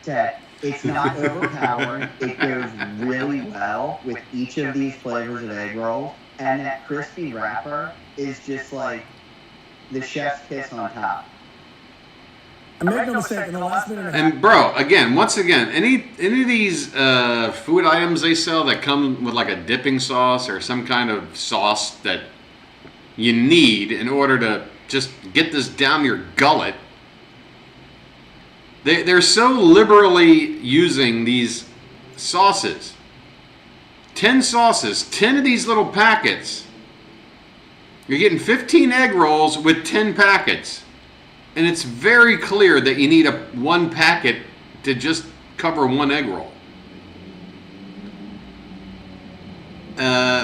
said, it's not overpowering. It goes really well with each of these flavors of egg rolls. And that crispy wrapper is just like the chef's kiss on top. And make no mistake, in the last minute and a half, And bro, once again, any of these food items they sell that come with like a dipping sauce or some kind of sauce that you need in order to just get this down your gullet, they're so liberally using these sauces. 10 sauces, 10 of these little packets. You're getting 15 egg rolls with 10 packets. And it's very clear that you need one packet to just cover one egg roll.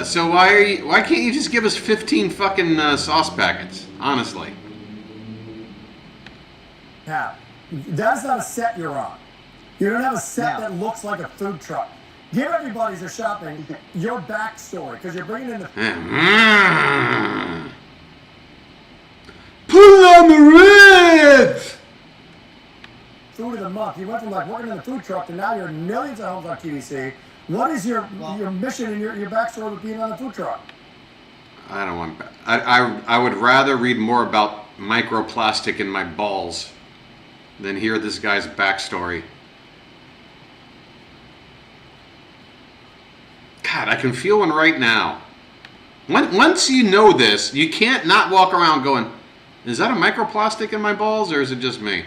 So why can't you just give us 15 fucking sauce packets? Honestly. now, that's not a set you're on. You don't have a set that looks like a food truck. Give everybody who's shopping your backstory, because you're bringing in the Pull on the ribs! food of the month. You went from like working in the food truck to now you're in millions of homes on QVC. What is your mission and your backstory with being on the food truck? I don't want. I would rather read more about microplastic in my balls than hear this guy's backstory. God, I can feel one right now. Once you know this, you can't not walk around going, is that a microplastic in my balls or is it just me?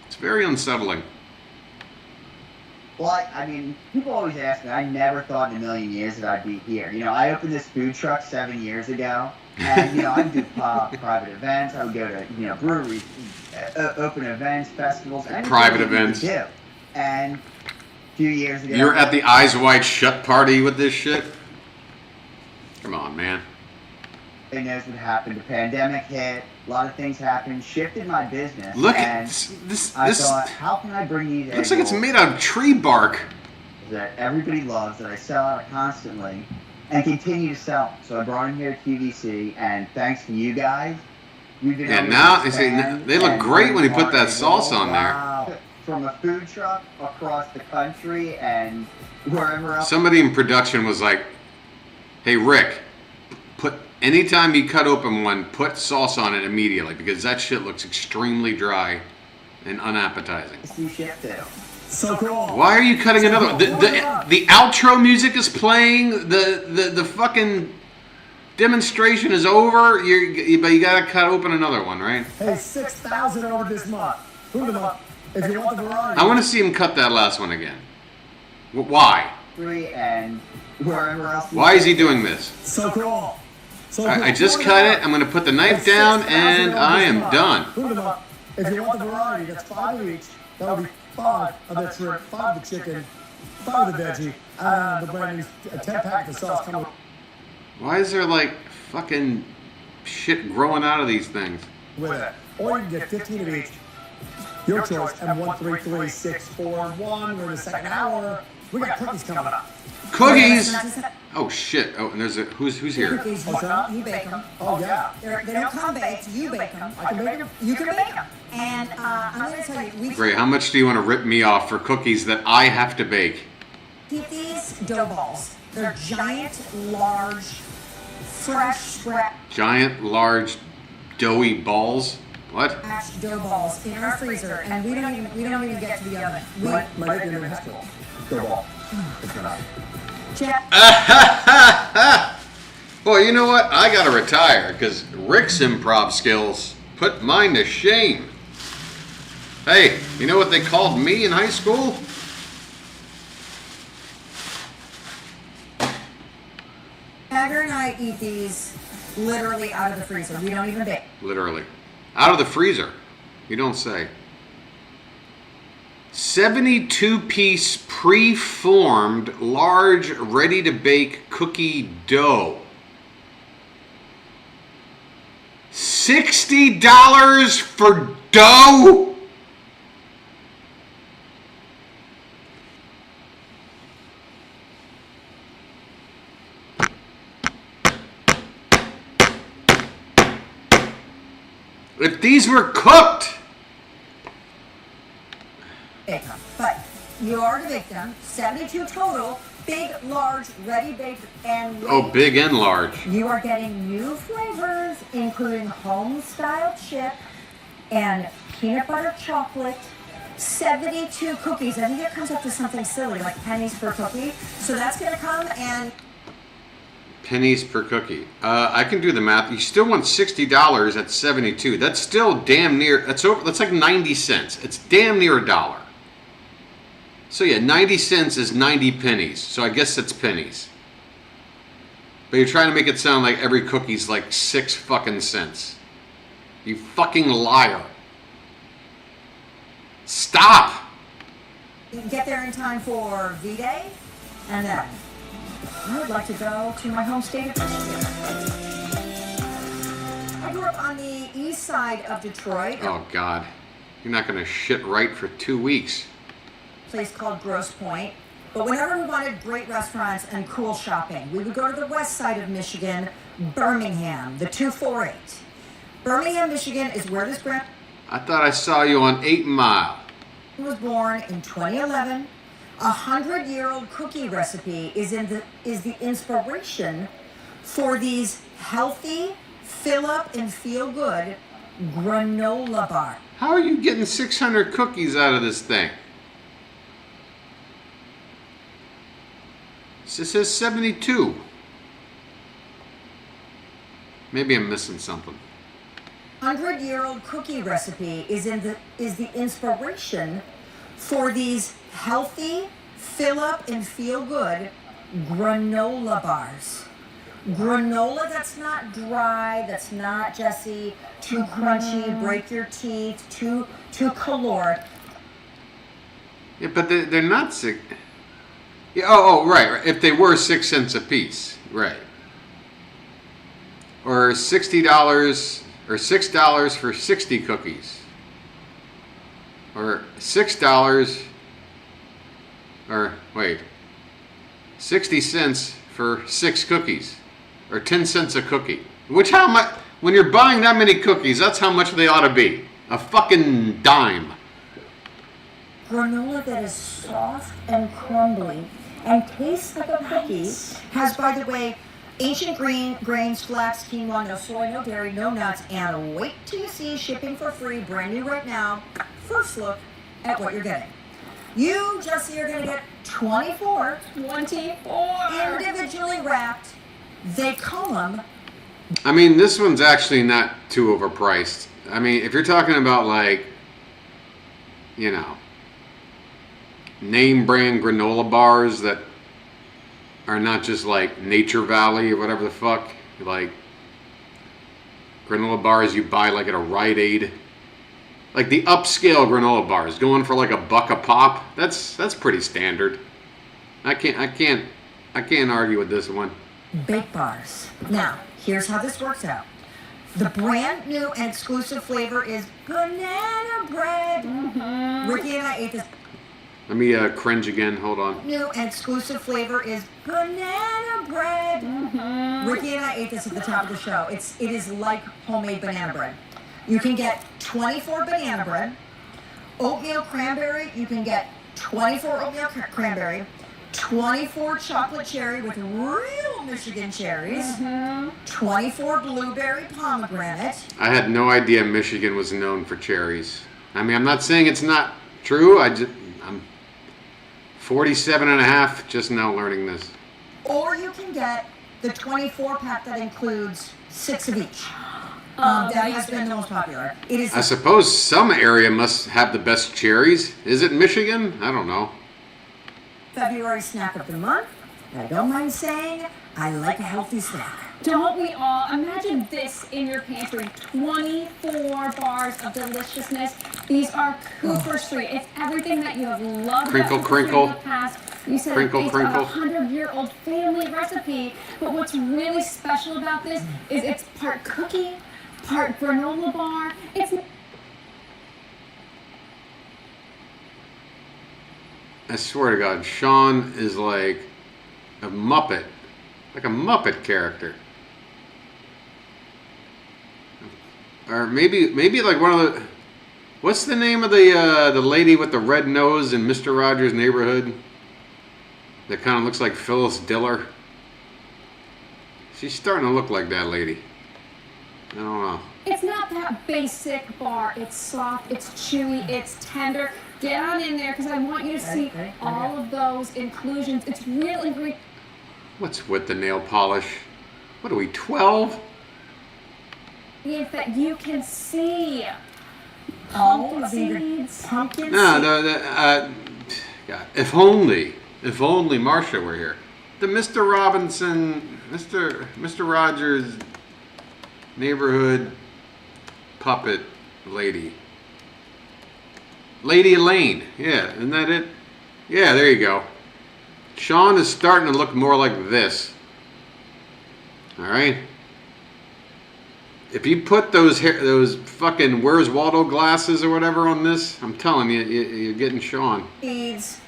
It's very unsettling. Well, I mean, people always ask me, I never thought in a million years that I'd be here. You know, I opened this food truck 7 years ago, and, you know, I would do private events, I would go to, you know, breweries, open events, festivals, anything Private you could events. do. And a few years ago... You're at the Eyes Wide Shut party with this shit? Come on, man. Who knows what happened? The pandemic hit, a lot of things happened, shifted my business. Look and at this. I thought, how can I bring these Looks egg like it's rolls made out of tree bark. that everybody loves, that I sell out constantly, and continue to sell. So I brought them here to QVC, and thanks to you guys, we've been Yeah, able now to you see, expand they look and great when you bring put that our sauce egg on there. Wow. rolls from a food truck across the country and wherever else. Somebody in production was like, "Hey Rick, anytime you cut open one, put sauce on it immediately because that shit looks extremely dry and unappetizing." You ship to. So cool. Why are you cutting another one? The outro music is playing. The fucking demonstration is over. But you gotta cut open another one, right? Hey, 6,000 over this month. Food of the month. If you want the variety. I want to see him cut that last one again. Why? And wherever else. Why is he doing this? So cool. So I just cut it. I'm gonna put the knife down, and I am done. Food of the month. If you want the variety, that's 5 of each. That would be 5 of the shrimp, 5 of the chicken, 5 of the veggie, and the brand new 10 pack of sauce coming. Why is there like fucking shit growing out of these things? With it. Or you can get 15 of each. Your choice. M133641. We're in the second hour. We got cookies coming up. Cookies! Oh shit! Oh, and there's a who's here? Cookies, What's that? you bake them. Oh, yeah. They don't come baked, you bake them. I can make them. You can bake them. And I'm going to tell you, we Great. How much do you want to rip me off for cookies that I have to bake? keep these dough balls. They're giant, large, fresh, Giant, large, doughy balls. What? Mashed dough balls in our freezer, and we don't even get to the oven. My nickname in high school. Go ball. It's not. Well, you know what? I gotta retire because Rick's improv skills put mine to shame. Hey, you know what they called me in high school? Jagger and I eat these literally out of the freezer. We don't even bake. Literally. Out of the freezer. You don't say. 72-piece pre-formed large ready-to-bake cookie dough. $60 for dough? If these were cooked. Bake them. But you already baked them. 72 total. Big, large, ready baked and Oh, big and large. You are getting new flavors, including home-style chip and peanut butter chocolate. 72 cookies. I think it comes up to something silly, like pennies per cookie. So that's going to come and... Pennies per cookie. I can do the math. You still want $60 at 72. That's still damn near. That's like 90 cents. It's damn near $1. So yeah, 90 cents is 90 pennies. So I guess it's pennies. But you're trying to make it sound like every cookie's like 6 fucking cents. You fucking liar. Stop. You can get there in time for V-Day, and then I would like to go to my home state of Michigan. I grew up on the east side of Detroit, Oh God. You're not gonna shit right for 2 weeks. a place called Grosse Pointe. But whenever we wanted great restaurants and cool shopping, we would go to the west side of Michigan, Birmingham, the 248. Birmingham, Michigan is where this brand I thought I saw you on 8 Mile. was born in 2011. 100-year-old cookie recipe is the inspiration for these healthy, fill up and feel good granola bar. How are you getting 600 cookies out of this thing? This says 72. Maybe I'm missing something. 100-year-old cookie recipe is the inspiration for these healthy, fill up and feel good granola bars. Granola that's not dry, that's not, Jesse, too crunchy, break your teeth, too caloric. Yeah, but they're not sick. Yeah, right. If they were 6 cents a piece, right. Or $60 or $6 for 60 cookies. Or $6 or wait. 60 cents for 6 cookies. Or 10 cents a cookie. Which how much when you're buying that many cookies, that's how much they ought to be. A fucking dime. Granola that is soft and crumbly and tastes like a cookie has, by the way, ancient grains, flax, quinoa, no soy, no dairy, no nuts, and wait till you see shipping for free, brand new right now. First look at what you're getting. You, Jesse, are going to get 24 individually wrapped. They call them. I mean, this one's actually not too overpriced. I mean, if you're talking about like, you know, name brand granola bars that are not just like Nature Valley or whatever the fuck, like granola bars you buy like at a Rite Aid, like the upscale granola bars going for like $1 a pop. That's pretty standard. I can't argue with this one. Bake bars. Now, here's how this works out. The brand new and exclusive flavor is banana bread. Ricky and I ate this. Let me cringe again. Hold on. New and exclusive flavor is banana bread. Ricky and I ate this at the top of the show. It is like homemade banana bread. You can get 24 banana bread. Oatmeal cranberry, you can get 24 oatmeal cranberry. 24 chocolate cherry with real Michigan cherries, 24 blueberry pomegranate. I had no idea Michigan was known for cherries. I mean, I'm not saying it's not true. I'm 47 and a half just now learning this. Or you can get the 24 pack that includes 6 of each. That has been the most popular. It is. I suppose some area must have the best cherries. Is it Michigan? I don't know. February snack of the month. And I don't mind saying, I like a healthy snack. Don't we all? Imagine this in your pantry. 24 bars of deliciousness. These are Cooper Street. It's everything that you have loved Crinkle, about Cooper Street crinkle. in the past. You said Crinkle, it's crinkle. a 100-year-old family recipe. But what's really special about this is it's part cookie, part granola bar. I swear to God, Sean is like a Muppet character. Or maybe like one of the, what's the name of the lady with the red nose in Mr. Rogers' Neighborhood? That kind of looks like Phyllis Diller. She's starting to look like that lady. I don't know. It's not that basic bar. It's soft, it's chewy, it's tender. Get on in there because I want you to see all of those inclusions. It's real ingredients. What's with the nail polish? What are we, 12? That you can see. Pumpkin seeds. Pumpkin No, God, if only Marcia were here. The Mr. Robinson, Mr. Rogers Neighborhood puppet lady. Lady Elaine. Yeah, isn't that it? Yeah, there you go. Sean is starting to look more like this. All right. If you put those fucking Where's Waldo glasses or whatever on this, I'm telling you, you're getting Sean. These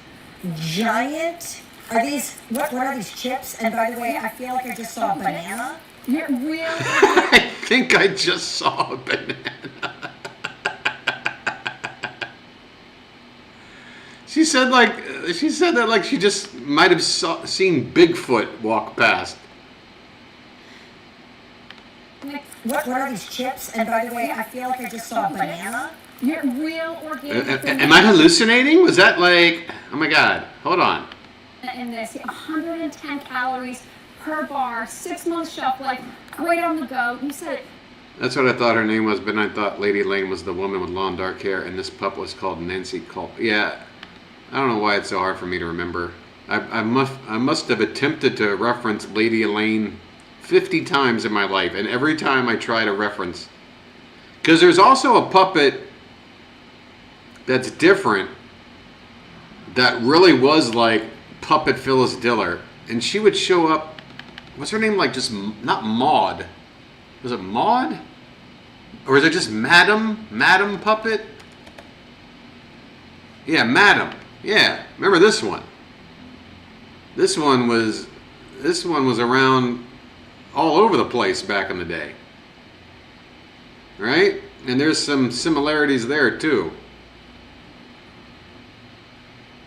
giant. Are these? What are these chips? And by the way, I feel like I just saw a banana. You're really. I think I just saw a banana. She said that like she just might have seen Bigfoot walk past. What are these chips? And by the way, I feel like I just saw a banana. You're real organic. Am I hallucinating? Was that like? Oh my God! Hold on. In this, 110 calories per bar, 6 months shelf life, great on the go. You said it. That's what I thought her name was, but I thought Lady Lane was the woman with long dark hair, and this pup was called Nancy Culp. Yeah. I don't know why it's so hard for me to remember. I must have attempted to reference Lady Elaine 50 times in my life, and every time I try to reference, because there's also a puppet that's different that really was like puppet Phyllis Diller, and she would show up. What's her name? Like just not Maud. Was it Maud? Or is it just Madam Puppet? Yeah, Madam. Yeah, remember this one? This one was around all over the place back in the day. Right? And there's some similarities there too.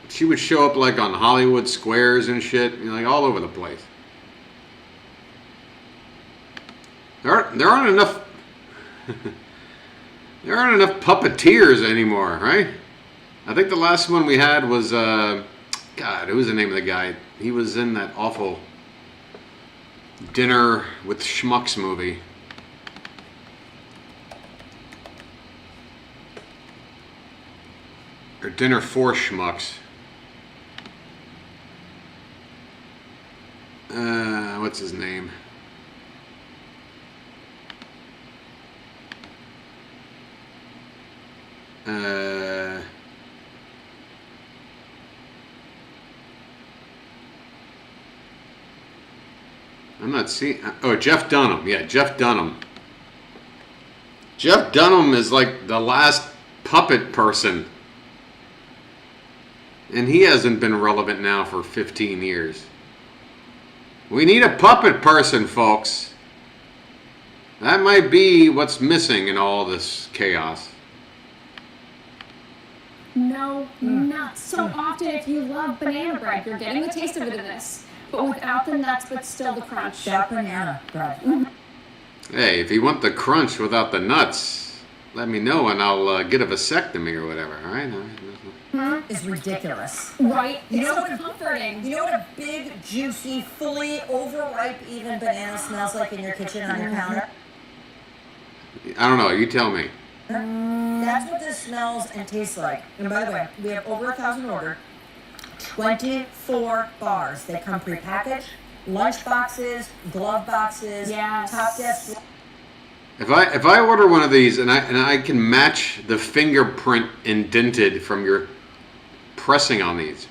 She would show up like on Hollywood squares and shit, you know, like all over the place. There aren't enough there aren't enough puppeteers anymore, right? I think the last one we had was, God, who was the name of the guy? He was in that awful Dinner with Schmucks movie. Or Dinner for Schmucks. What's his name? I'm not seeing. Oh, Jeff Dunham. Yeah, Jeff Dunham. Jeff Dunham is like the last puppet person. And he hasn't been relevant now for 15 years. We need a puppet person, folks. That might be what's missing in all this chaos. no nuts. So often if you love banana bread, you're getting the taste of it in this, but without the nuts, but still the crunch. That banana bread. Hey, if you want the crunch without the nuts, let me know and I'll get a vasectomy or whatever, all right? Is ridiculous. Right? You know It's what so comforting. You know what a big, juicy, fully overripe even banana smells like in your kitchen on your counter? I don't know, you tell me. That's what this smells and tastes like. And by the way, we have over 1,000 ordered. 24 bars. They come prepackaged. Lunch boxes, glove boxes, Yes. top desk. If I order one of these and I can match the fingerprint indented from your pressing on these,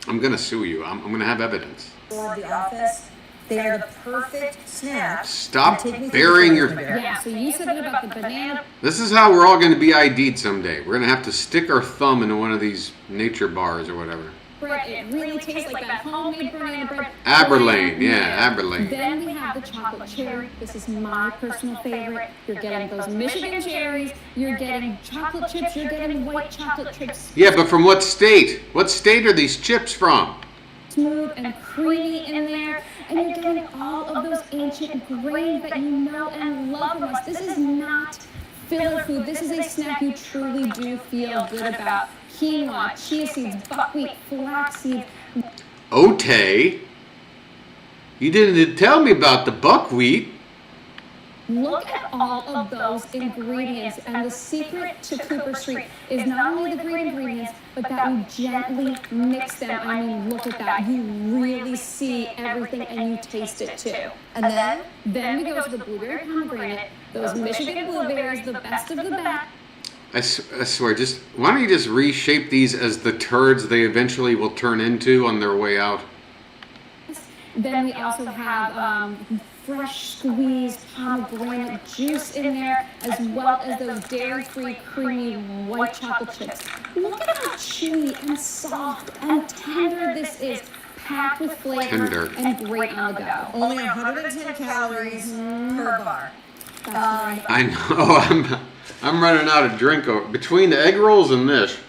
I'm gonna sue you. I'm gonna have evidence. For the office, they are the perfect snack. Stop And take me through burying the your. flavor there. Yeah, so you said it about the banana. This is how we're all gonna be ID'd someday. We're gonna have to stick our thumb into one of these nature bars or whatever. Bread, it really tastes like that homemade banana bread. Aberlane, yeah, Aberlane. Then we have the chocolate cherry. This is my personal favorite. You're getting those Michigan cherries. You're getting chocolate chips. You're getting white chocolate chips. Yeah, but from what state? What state are these chips from? Smooth and creamy in there. And you're getting all of those ancient grains that you know and love from us. This is not filler food. This is a snack you truly do feel good about. Quinoa, chia seeds, buckwheat, flaxseed. Ote? You didn't tell me about the buckwheat. Look at all of those ingredients, and the secret to Cooper Street is not only the great ingredients, but that we gently mix them. I mean, look at that. You really see everything and you taste it too. And then we go to the blueberry pomegranate, those Michigan blueberries, the best of the best. I swear, why don't you just reshape these as the turds they eventually will turn into on their way out? Then we also have fresh squeezed pomegranate juice in there, as well as those dairy-free creamy white chocolate chips. Look at how chewy and soft and tender this is, packed with flavor Tender. and great on the go. only 110 calories per bar. I know, I'm running out of drink between the egg rolls and this.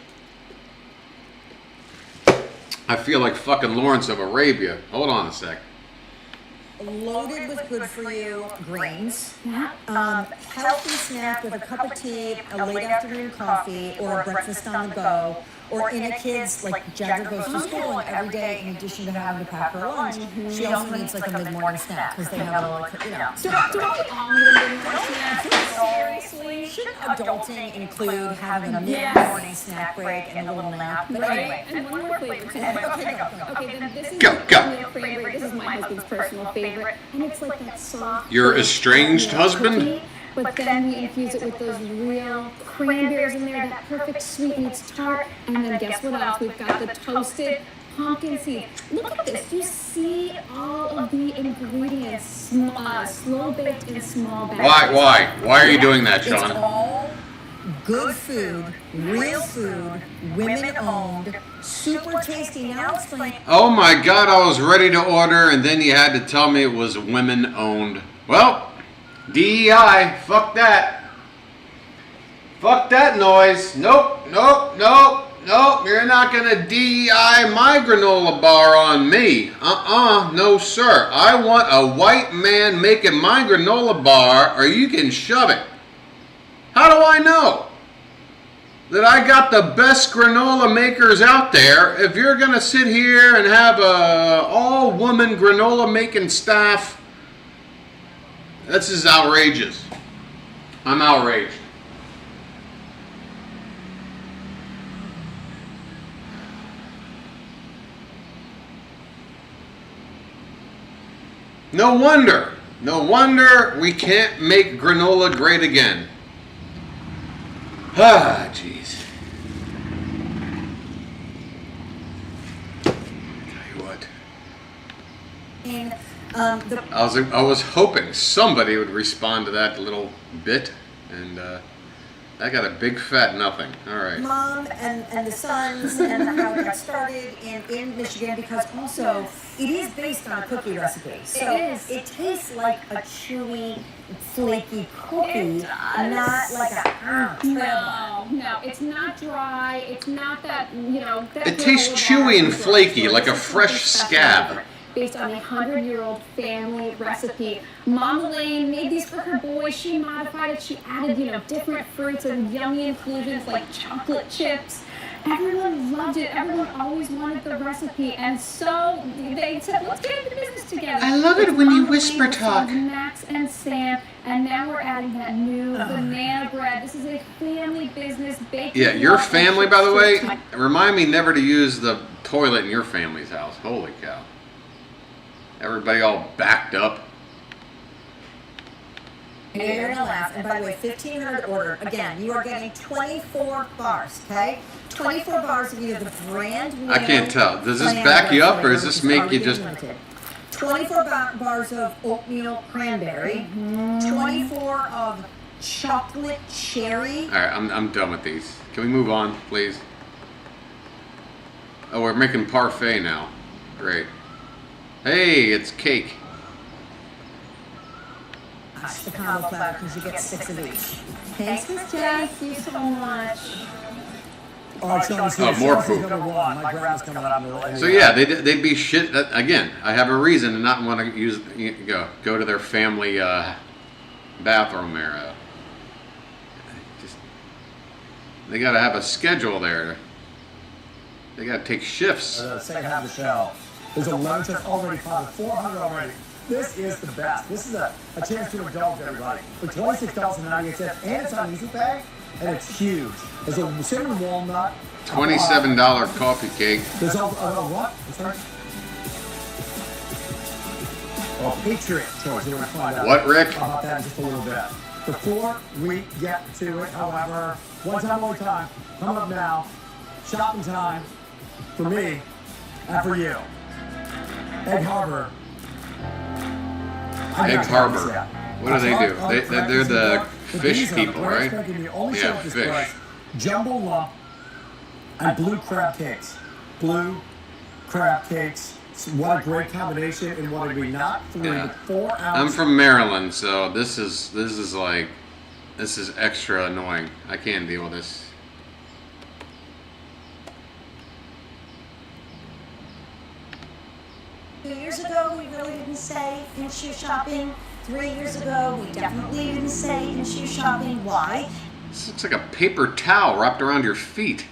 I feel like fucking Lawrence of Arabia. Hold on a sec. Loaded with good for you grains. Healthy snack with a cup of tea, a late afternoon coffee, or a breakfast on the go. Or in a kid's, like Jagger goes to school and every day, in addition to having to pack her lunch, she also needs like a mid-morning snack because they have a little, you know. Do we all need a mid-morning snack? Seriously? Shouldn't adulting include having a mid-morning snack break and a little nap? But Right? anyway. And one more flavor too. Okay, then this is Go. my favorite. This is my husband's personal favorite. And it's like that soft. Your estranged cookie, husband? But then we infuse it with those real cranberries in there, that perfect sweet meets tart. And then guess what else? We've got the toasted pumpkin seeds. Look at this. You see all of the ingredients slow baked in small batches. Why are you doing that, It's Sean? all good food, real food, women-owned, super tasty. Now explain. Oh my God, I was ready to order and then you had to tell me it was women owned. Well, DEI, fuck that. Fuck that noise. Nope. You're not gonna DEI my granola bar on me. No sir. I want a white man making my granola bar or you can shove it. How do I know that I got the best granola makers out there if you're gonna sit here and have a all-woman granola making staff? This is outrageous. I'm outraged. No wonder we can't make granola great again. Ah, jeez. Tell you what. I was hoping somebody would respond to that little bit, and I got a big fat nothing. All right. Mom and the sons and how it got started in Michigan, because also it is based on a cookie recipe. So it tastes like a chewy, flaky cookie, not like a No, it's not dry. It's not that, that It tastes chewy and flaky, like a fresh scab. Based on a 100-year-old family recipe. Mom Elaine made these for her boys. She modified it. She added, different fruits and yummy inclusions like chocolate chips. Everyone loved it. Everyone always wanted the recipe, and so they said, "Let's get into business together." I love it when you whisper talk. Max and Sam, and now we're adding that new banana bread. This is a family business. Yeah, your family, by the way. Remind me never to use the toilet in your family's house. Holy cow! Everybody all backed up. You're gonna laugh. And by the way, 1,500 ordered. Again, you are getting 24 bars. Okay, 24 bars of either the brand new. I can't tell. Does this back you up, or does this make you just? 24 bars of oatmeal cranberry. 24 of chocolate cherry. All right, I'm done with these. Can we move on, please? Oh, we're making parfait now. Great. Hey, it's cake. Gosh, the combo platter, because you get 6 of each. Thanks, Miss Thank you so much. All right, Sean, Oh, more food. My grandma's coming up. So yeah, they'd be shit. Again, I have a reason to not want to use go to their family bathroom there. They got to have a schedule there. They got to take shifts. Second half of the show. There's 11 tips already covered, 400 already. This is the best. This is a chance to indulge everybody. For $26.98, and it's on Easy Pay, and it's huge. There's a cinnamon walnut. $27 coffee cake. There's a what? I'm sorry? Oh, Patriot choice. You're going to find out. What, Rick? About that in just a little bit. Before we get to it, however, one time, only time, coming up now, shopping time for me and for you. Egg Harbor. Egg Harbor. What do they do? They're the fish people, right? Yeah, fish. Jumbo lump and blue crab cakes. Blue crab cakes. What a great combination, and what did we not? 3 to 4 ounces. I'm from Maryland, so this is extra annoying. I can't deal with this. Two years ago, we really didn't say in shoe shopping. 3 years ago, we definitely didn't say in shoe shopping. Why? This looks like a paper towel wrapped around your feet.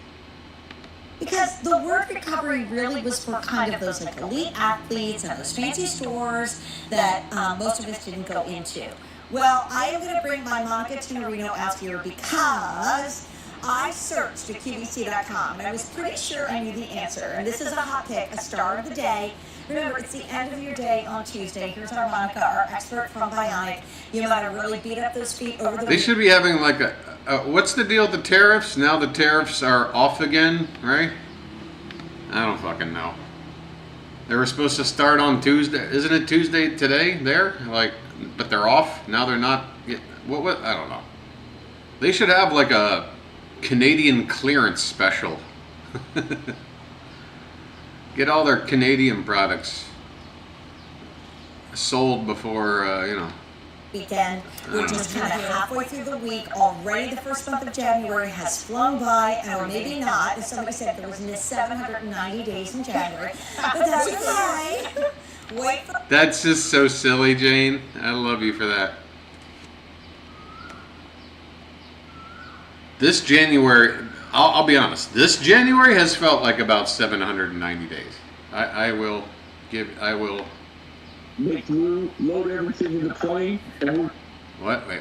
Because the word recovery really was for kind of those like elite athletes and those fancy stores that most of us didn't go into. Well, I am going to bring my Monica Tenorino out here because I searched at QVC.com and I was pretty sure I knew the answer. And this is a hot pick, a star of the day. Remember, it's the end of your day on Tuesday. Here's our Monica, our expert from Bionic. You might have really beat up those feet over the They should be having like what's the deal with the tariffs? Now the tariffs are off again, right? I don't fucking know. They were supposed to start on Tuesday. Isn't it Tuesday today there? But they're off. Now they're not. What? I don't know. They should have like a Canadian clearance special. Get all their Canadian products sold before, weekend. We're just kind of halfway through the week. Already the first month of January has flown by, or maybe not. As somebody said, there was 790 days in January. But that's okay. Wait for... That's just so silly, Jane. I love you for that. This January, I'll be honest, this January has felt like about 790 days. I will. Make Lou load everything in the plane and What? Wait.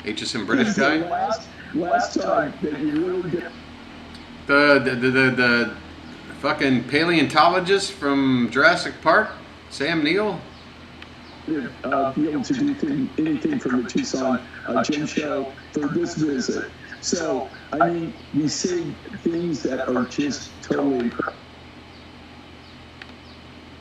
HSM British guy? last time that you really did. The fucking paleontologist from Jurassic Park? Sam Neill? Be able to do anything from the Tucson gym show for this visit. So, I mean, we say things that are just totally incredible.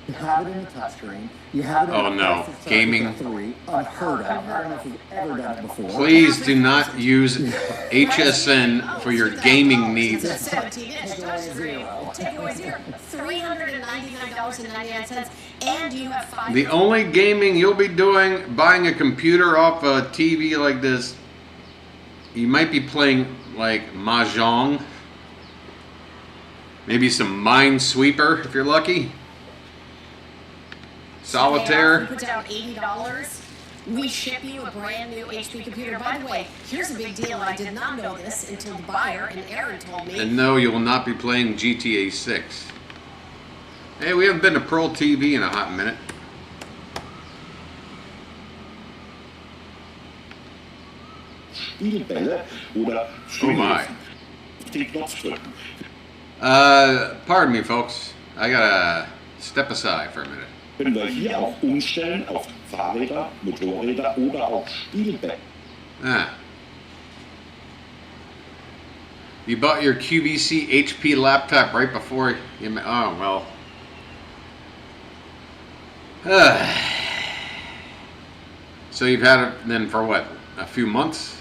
You have it in the touchscreen. You have it Oh in no, gaming. 3. Unheard of. I don't know if you've ever done it before. Please do not use HSN for your gaming needs. It's a 17-inch touchscreen. Take away zero. $399.99, and you have 5. The only gaming you'll be doing, buying a computer off a TV like this, you might be playing like Mahjong, maybe some Minesweeper if you're lucky, Solitaire. Put down $80. We ship you a brand new HP computer. By the way, here's a big deal. I did not know this until the buyer and Aaron told me. And no, you will not be playing GTA 6. Hey, we haven't been to Pearl TV in a hot minute. Spielbälle oder Oh my. den Knopf drücken. Pardon me, folks. I gotta step aside for a minute. Können wir hier auch umstellen auf Fahrräder, Motorräder oder auch Spielbälle. Ah. You bought your QVC HP laptop right before you... Oh, well. So you've had it then for what? A few months?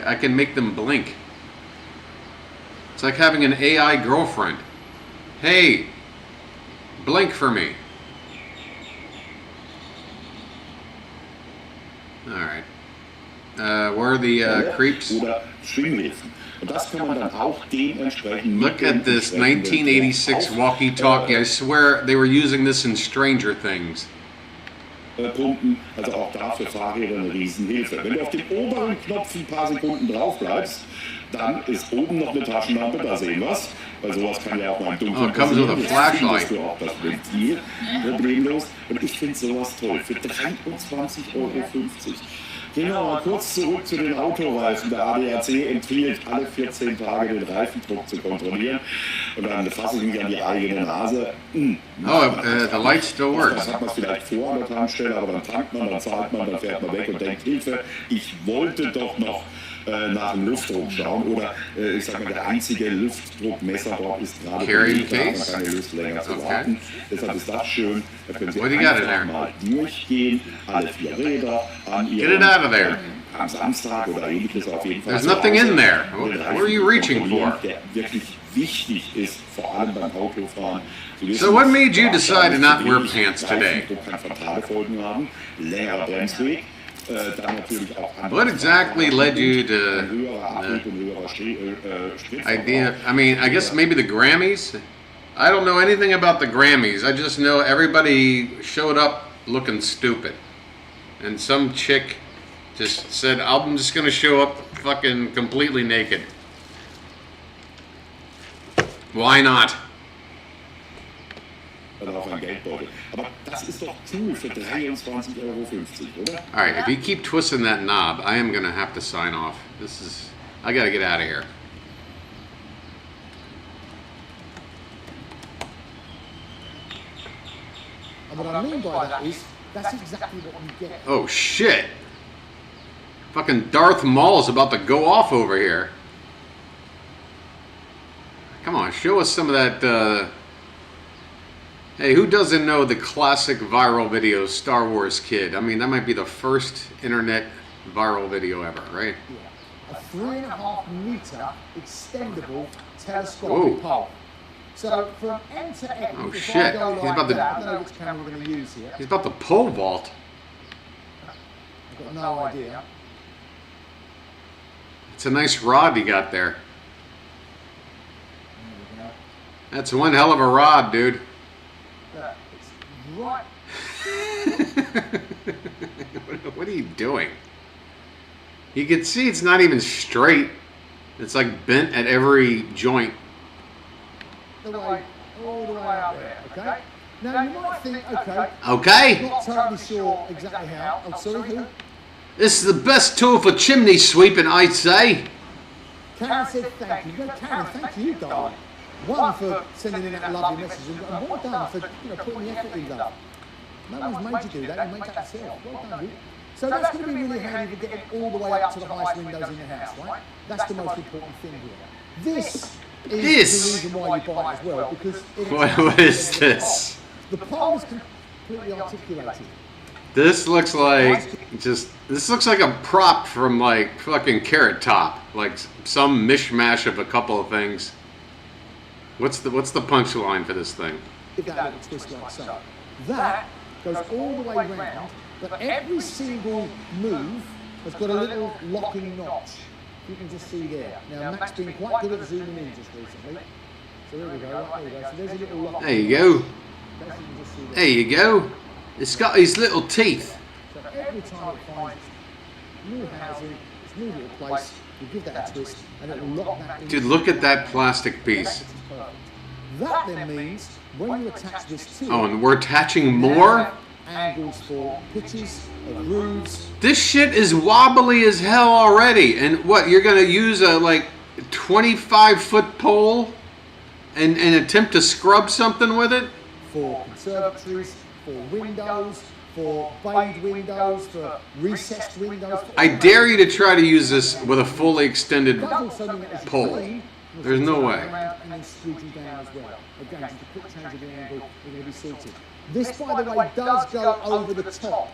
I can make them blink. It's like having an AI girlfriend. Hey, blink for me. Alright. Where are the creeps? Oder Schwingriffen. Und das kann man dann auch dementsprechend... Look at this 1986 walkie-talkie. I swear they were using this in Stranger Things. Pumpen, also auch da für Fahrräder eine Riesenhilfe. Wenn du auf den oberen Knopf ein paar Sekunden drauf bleibst, dann ist oben noch eine Taschenlampe, da sehen wir's. Weil sowas kann ja auch mal im Dunkeln Oh, it comes with a flashlight. Findest du auch das Ventil problemlos. Und ich finde sowas toll. Für 23,50 €. Gehen wir mal kurz zurück zu den Autoreifen. Der ADAC empfiehlt, alle 14 Tage den Reifendruck zu kontrollieren. Und dann fasse ich mich an die eigene Nase. Oh, the light still works. Das hat man vielleicht vor an der Tankstelle, aber dann tankt man, dann zahlt man, dann fährt man weg und denkt, Hilfe, ich wollte doch noch nach dem Luftdruck schauen. Oder ich sag mal, der einzige Luftdruckmesser dort ist gerade Carrying belegt, da hat man case? keine Lust länger zu warten. Deshalb ist das schön. Da können Sie What do you got in there? einfach mal durchgehen, alle 4 Räder an Get Ihrem it out of there. am Samstag oder ähnliches auf jeden Fall. There's zu nothing Hause in there. den What are you reaching kontrollieren, for? Der wirklich wichtig ist, vor allem beim Autofahren. Sie wissen, So what made you dass decide to not wear wenig pants today? Reifendruck kann fatale Folgen haben, längerer Bremsweg, dann natürlich auch andere What exactly led you to ein höherer Abrieb und höherer Spritverbrauch. idea? I mean, I guess maybe the Grammys? I don't know anything about the Grammys. I just know everybody showed up looking stupid. And some chick just said, I'm just gonna show up fucking completely naked. Why not? Dann auch ein Geldbeutel. Aber das ist doch cool für 23,50 €, oder? Alright, if you keep twisting that knob, I am gonna have to sign off. I gotta get out of here. And what I mean by that is, that's exactly what you get. Oh shit! Fucking Darth Maul is about to go off over here. Come on, show us some of that, Hey, who doesn't know the classic viral video, Star Wars Kid? I mean, that might be the first internet viral video ever, right? Yeah. A 3.5 meter extendable telescopic Whoa. pole. So from end to end, Oh, if shit. I go He's like about to- that, I don't know which camera we're going to use here. He's about to pole vault. I've got no idea. It's a nice rod you got there. There we go. That's one hell of a rod, dude. Look, it's right. What are you doing? You can see it's not even straight. It's like bent at every joint. The way, all the way up there, okay? Now you might think, okay, Okay? not totally sure exactly how. Oh, sorry, who? This is the best tool for chimney sweeping, I'd say. Karen said thank you. No, Karen, thank you, darling. One for sending in that lovely message, and well done for putting the effort in, love. No one's made you do that. You made that yourself. Well done, you. So that's going to be really handy for getting all the way up to the highest windows in your house, right? That's the most important thing here. This is the This. reason why you buy it as well, because What is this? the palm is completely articulated. This looks like this looks like a prop from like fucking Carrot Top, like some mishmash of a couple of things. What's the punchline for this thing? Give that little twist like so. That goes all the way round, but every single move has got a little locking notch. You can just see there. Now Mac's been quite good at zooming in just recently. So there we go, right there you go. So there's a little lock. There you go. There you go. It's got these little teeth. So every time it finds its new housing, its new little place, you give that a twist and it will lock that in. Dude, look at that plastic piece. That then means when you attach this to Oh, and we're attaching more? angles for pitches, grooves. This shit is wobbly as hell already. And what, you're gonna use a like 25-foot pole and attempt to scrub something with it? For conservatories, for windows, for bayed windows, for recessed windows. I dare you to try to use this with a fully extended pole. There's no way. And then squeegee down as well. Again, just a quick change of the angle, you're going to be sorted. This, by the way, does go over the top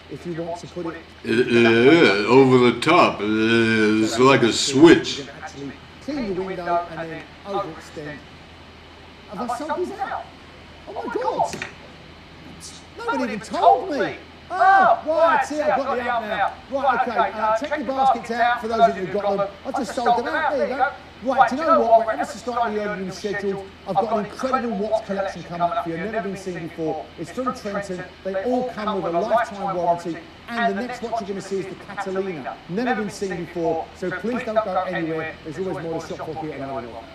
if you want to put it over the top. It's like a switch. You can actually clean the window and then overextend. Have I sold these out? Oh my God! Nobody even told me! Oh, right, see, I've got the out now. Right, okay, check your baskets out for those of you who've got them. I've just sold them out, there you go. Right, do you know what? We're ever so slightly earlier than scheduled. I've got an incredible watch collection coming up for you, never been seen before. It's from Trenton. They all come with a lifetime warranty. And the next watch you're going to see is the Catalina. Never been seen before, so please don't go anywhere. There's always more to shop for here at another one.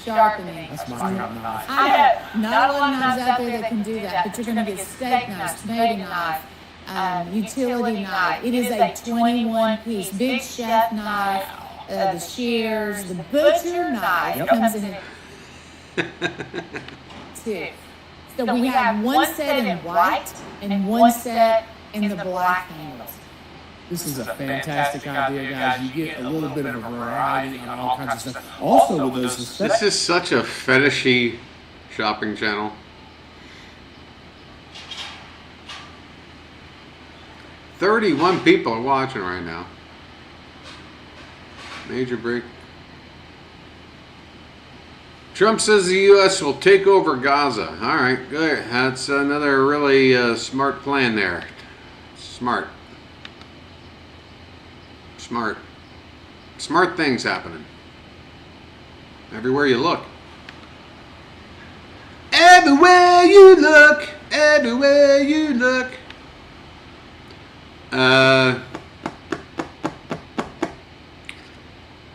Sharpening. That's my favorite knife. I know, not a lot of knives out there that can do that, but you're going to get steak knives, tomato knife, utility knife. It is a 21-piece big chef knife, the shears, the butcher knife comes in two. So we have one set in white and one set in the black handles. This is a fantastic idea, guys. You get a little bit of a variety on all kinds of stuff. Also, with those, This is such a fetishy shopping channel. "31 people are watching right now. Major break. Trump says the U.S. will take over Gaza. All right, good. That's another really smart plan there. Smart. Smart things happening. Everywhere you look. Everywhere you look. Everywhere you look. Am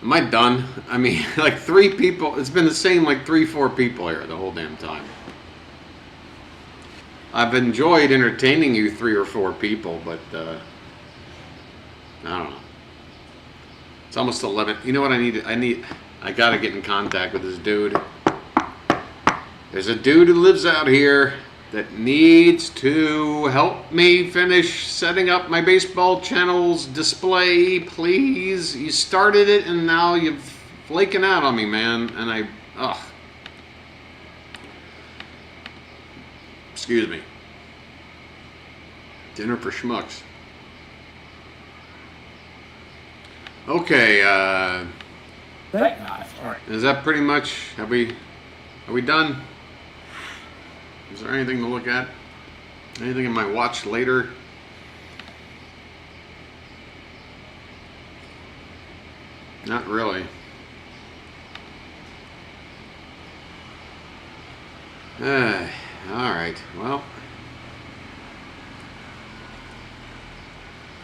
I done? I mean, like 3 people. It's been the same like 3-4 people here the whole damn time. I've enjoyed entertaining you 3 or 4 people, but I don't know. It's almost 11. You know what I need? I gotta get in contact with this dude. There's a dude who lives out here that needs to help me finish setting up my baseball channel's display, please. You started it and now you're flaking out on me, man. And excuse me. Dinner for schmucks. Okay, is that pretty much, are we done? Is there anything to look at? Anything in my watch later? Not really. Alright, well.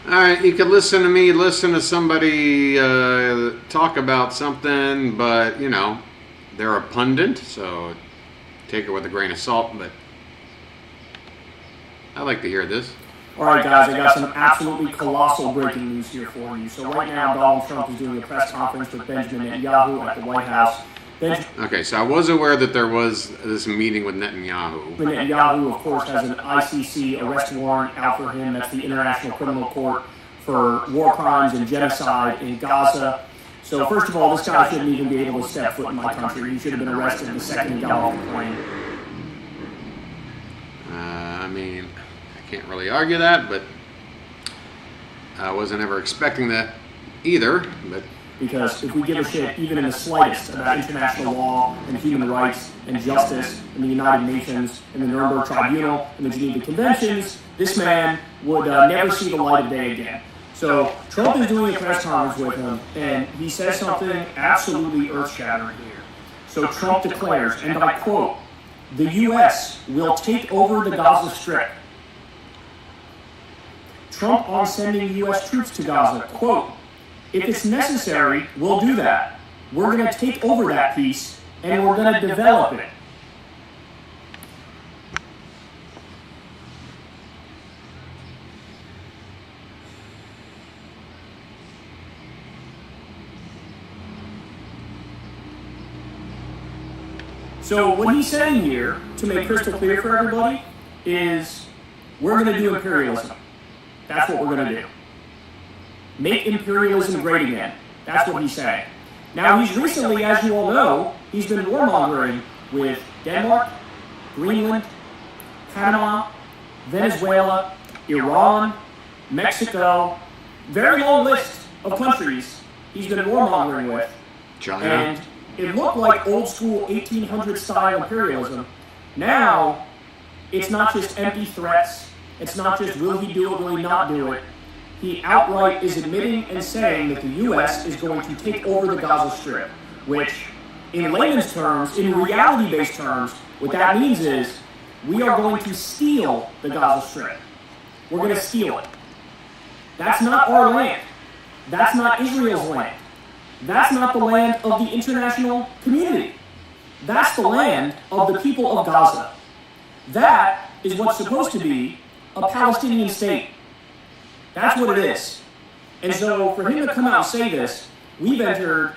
Alright, you could listen to me, listen to somebody talk about something, but, you know, they're a pundit, so take it with a grain of salt, but I like to hear this. Alright guys, I got some absolutely colossal breaking news here for you. So right now, Donald Trump is doing a press conference with Benjamin Netanyahu at the White House. Okay, so I was aware that there was this meeting with Netanyahu. Netanyahu, of course, has an ICC arrest warrant out for him. That's the International Criminal Court for war crimes and genocide in Gaza. So first of all, this guy shouldn't even be able to step foot in my country. He should have been arrested the second he got off the plane. I mean, I can't really argue that, but I wasn't ever expecting that either. But because if we give a shit even in the slightest about international law and human rights and justice and the United Nations and the Nuremberg Tribunal and the Geneva Conventions, this man would never see the light of day again. So Trump is doing a press conference with him, and he says something absolutely earth-shattering here. So Trump declares, and I quote, "The U.S. will take over the Gaza Strip." Trump on sending U.S. troops to Gaza, quote, "If it's necessary, we'll do that. We're going to take over that piece, and we're going to develop it." So what he's saying here, to make crystal clear for everybody, is we're going to do imperialism. That's what we're going to do. Make imperialism great again. That's what he's saying. Now, he's recently, as you all know, he's been warmongering with Denmark, Greenland, Panama, Venezuela, Iran, Mexico, very long list of countries he's been warmongering with. China. And it looked like old school 1800 style imperialism. Now, it's not just empty threats. It's not just will he do it, will he not do it. He outright is admitting and saying that the U.S. is going to take over the Gaza Strip, which, in layman's terms, in reality-based terms, what that means is we are going to steal the Gaza Strip. We're going to steal it. That's not our land. That's not Israel's land. That's not the land of the international community. That's the land of the people of Gaza. That is what's supposed to be a Palestinian state. That's what it is. And so for him to come out and say this, we've entered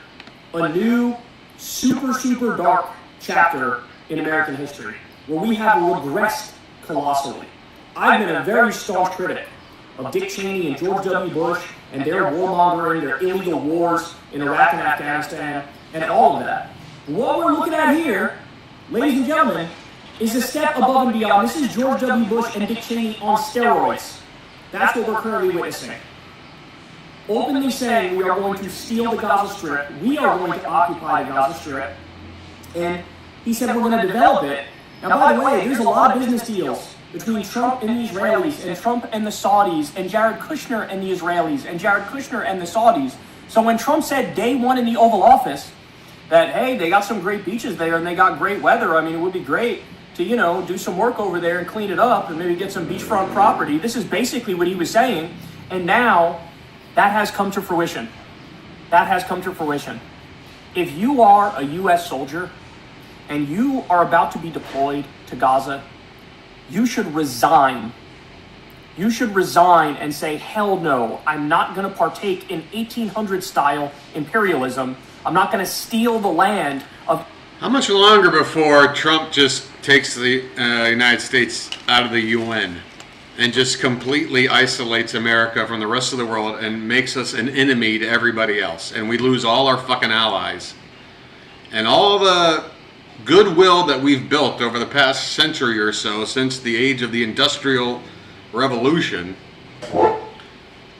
a new, super, super dark chapter in American history, where we have regressed colossally. I've been a very staunch critic of Dick Cheney and George W. Bush and their warmongering, their illegal wars in Iraq and Afghanistan, and all of that. What we're looking at here, ladies and gentlemen, is a step above and beyond. This is George W. Bush and Dick Cheney on steroids. That's what we're currently witnessing. Openly saying we are going to steal the Gaza Strip, we are going to occupy the Gaza Strip, and he said we're going to develop it. Now, by the way, there's a lot of business deals between Trump and the Israelis, and Trump and the Saudis, and Jared Kushner and the Israelis, and Jared Kushner and the Saudis. So when Trump said day one in the Oval Office that, hey, they got some great beaches there and they got great weather, I mean, it would be great to, you know, do some work over there and clean it up and maybe get some beachfront property. This is basically what he was saying. And now that has come to fruition. That has come to fruition. If you are a U.S. soldier and you are about to be deployed to Gaza, you should resign. You should resign and say, hell no, I'm not going to partake in 1800 style imperialism. I'm not going to steal the land of... How much longer before Trump just takes the United States out of the UN and just completely isolates America from the rest of the world and makes us an enemy to everybody else, and we lose all our fucking allies and all the goodwill that we've built over the past century or so since the age of the Industrial Revolution,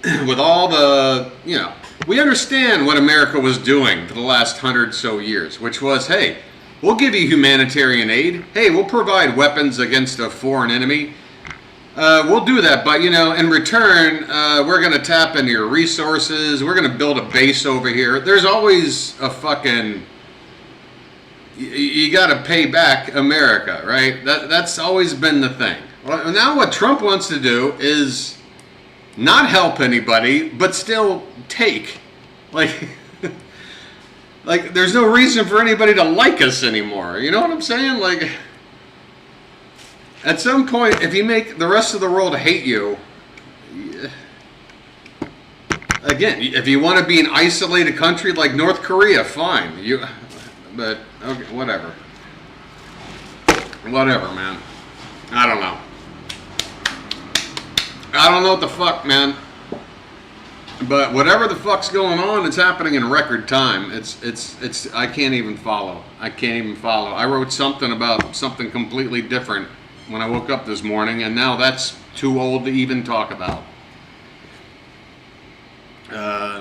with all the, you know, we understand what America was doing for the last 100 so years, which was, hey, we'll give you humanitarian aid. Hey, we'll provide weapons against a foreign enemy. We'll do that, but, you know, in return, we're going to tap into your resources. We're going to build a base over here. There's always a fucking... You got to pay back America, right? That's always been the thing. Well, now what Trump wants to do is not help anybody, but still take. Like, like there's no reason for anybody to like us anymore. You know what I'm saying? Like, at some point, if you make the rest of the world hate you, again, if you want to be an isolated country like North Korea, fine. but okay, whatever. Whatever, man. I don't know. I don't know what the fuck, man. But whatever the fuck's going on, it's happening in record time. It's I can't even follow. I can't even follow. I wrote something about something completely different when I woke up this morning, and now that's too old to even talk about.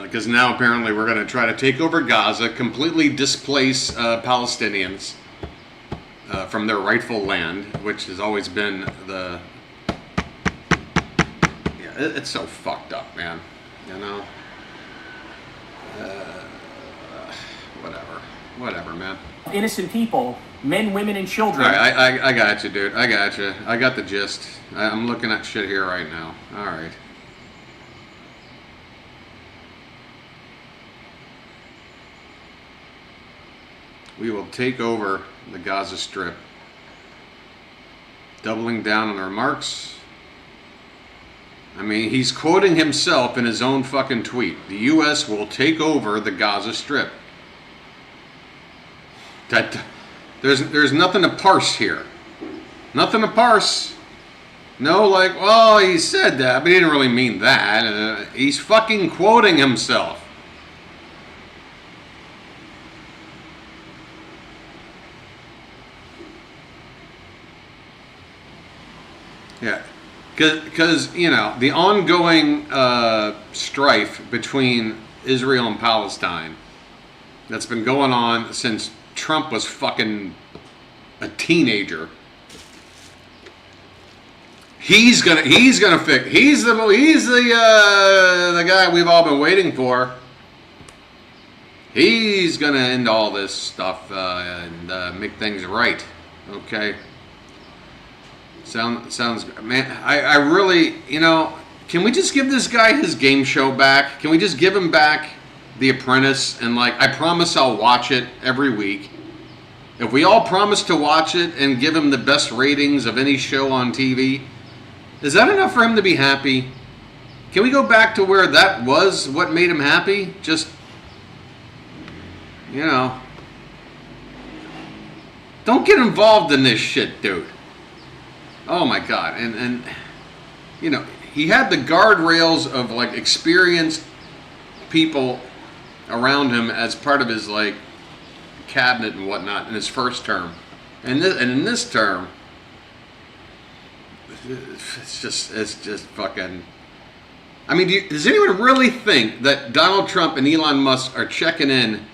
Because now apparently we're going to try to take over Gaza, completely displace Palestinians from their rightful land, which has always been the... Yeah, it's so fucked up, man. You know? Whatever, man. Innocent people, men, women, and children. All right, I got you, dude. I got you. I got the gist. I'm looking at shit here right now. All right. We will take over the Gaza Strip, doubling down on the remarks. I mean, he's quoting himself in his own fucking tweet. The U.S. will take over the Gaza Strip. There's nothing to parse here. Nothing to parse. No, like, well, he said that, but he didn't really mean that. He's fucking quoting himself. Yeah, because, you know, the ongoing strife between Israel and Palestine that's been going on since Trump was fucking a teenager. He's the guy we've all been waiting for. He's gonna end all this stuff and make things right. Okay. Sounds, man, I really, you know, can we just give this guy his game show back? Can we just give him back The Apprentice? And, like, I promise I'll watch it every week. If we all promise to watch it and give him the best ratings of any show on TV, is that enough for him to be happy? Can we go back to where that was what made him happy? Just, you know, don't get involved in this shit, dude. Oh my God, and you know, he had the guardrails of, like, experienced people around him as part of his, like, cabinet and whatnot in his first term, and in this term, it's just fucking. I mean, does anyone really think that Donald Trump and Elon Musk are checking in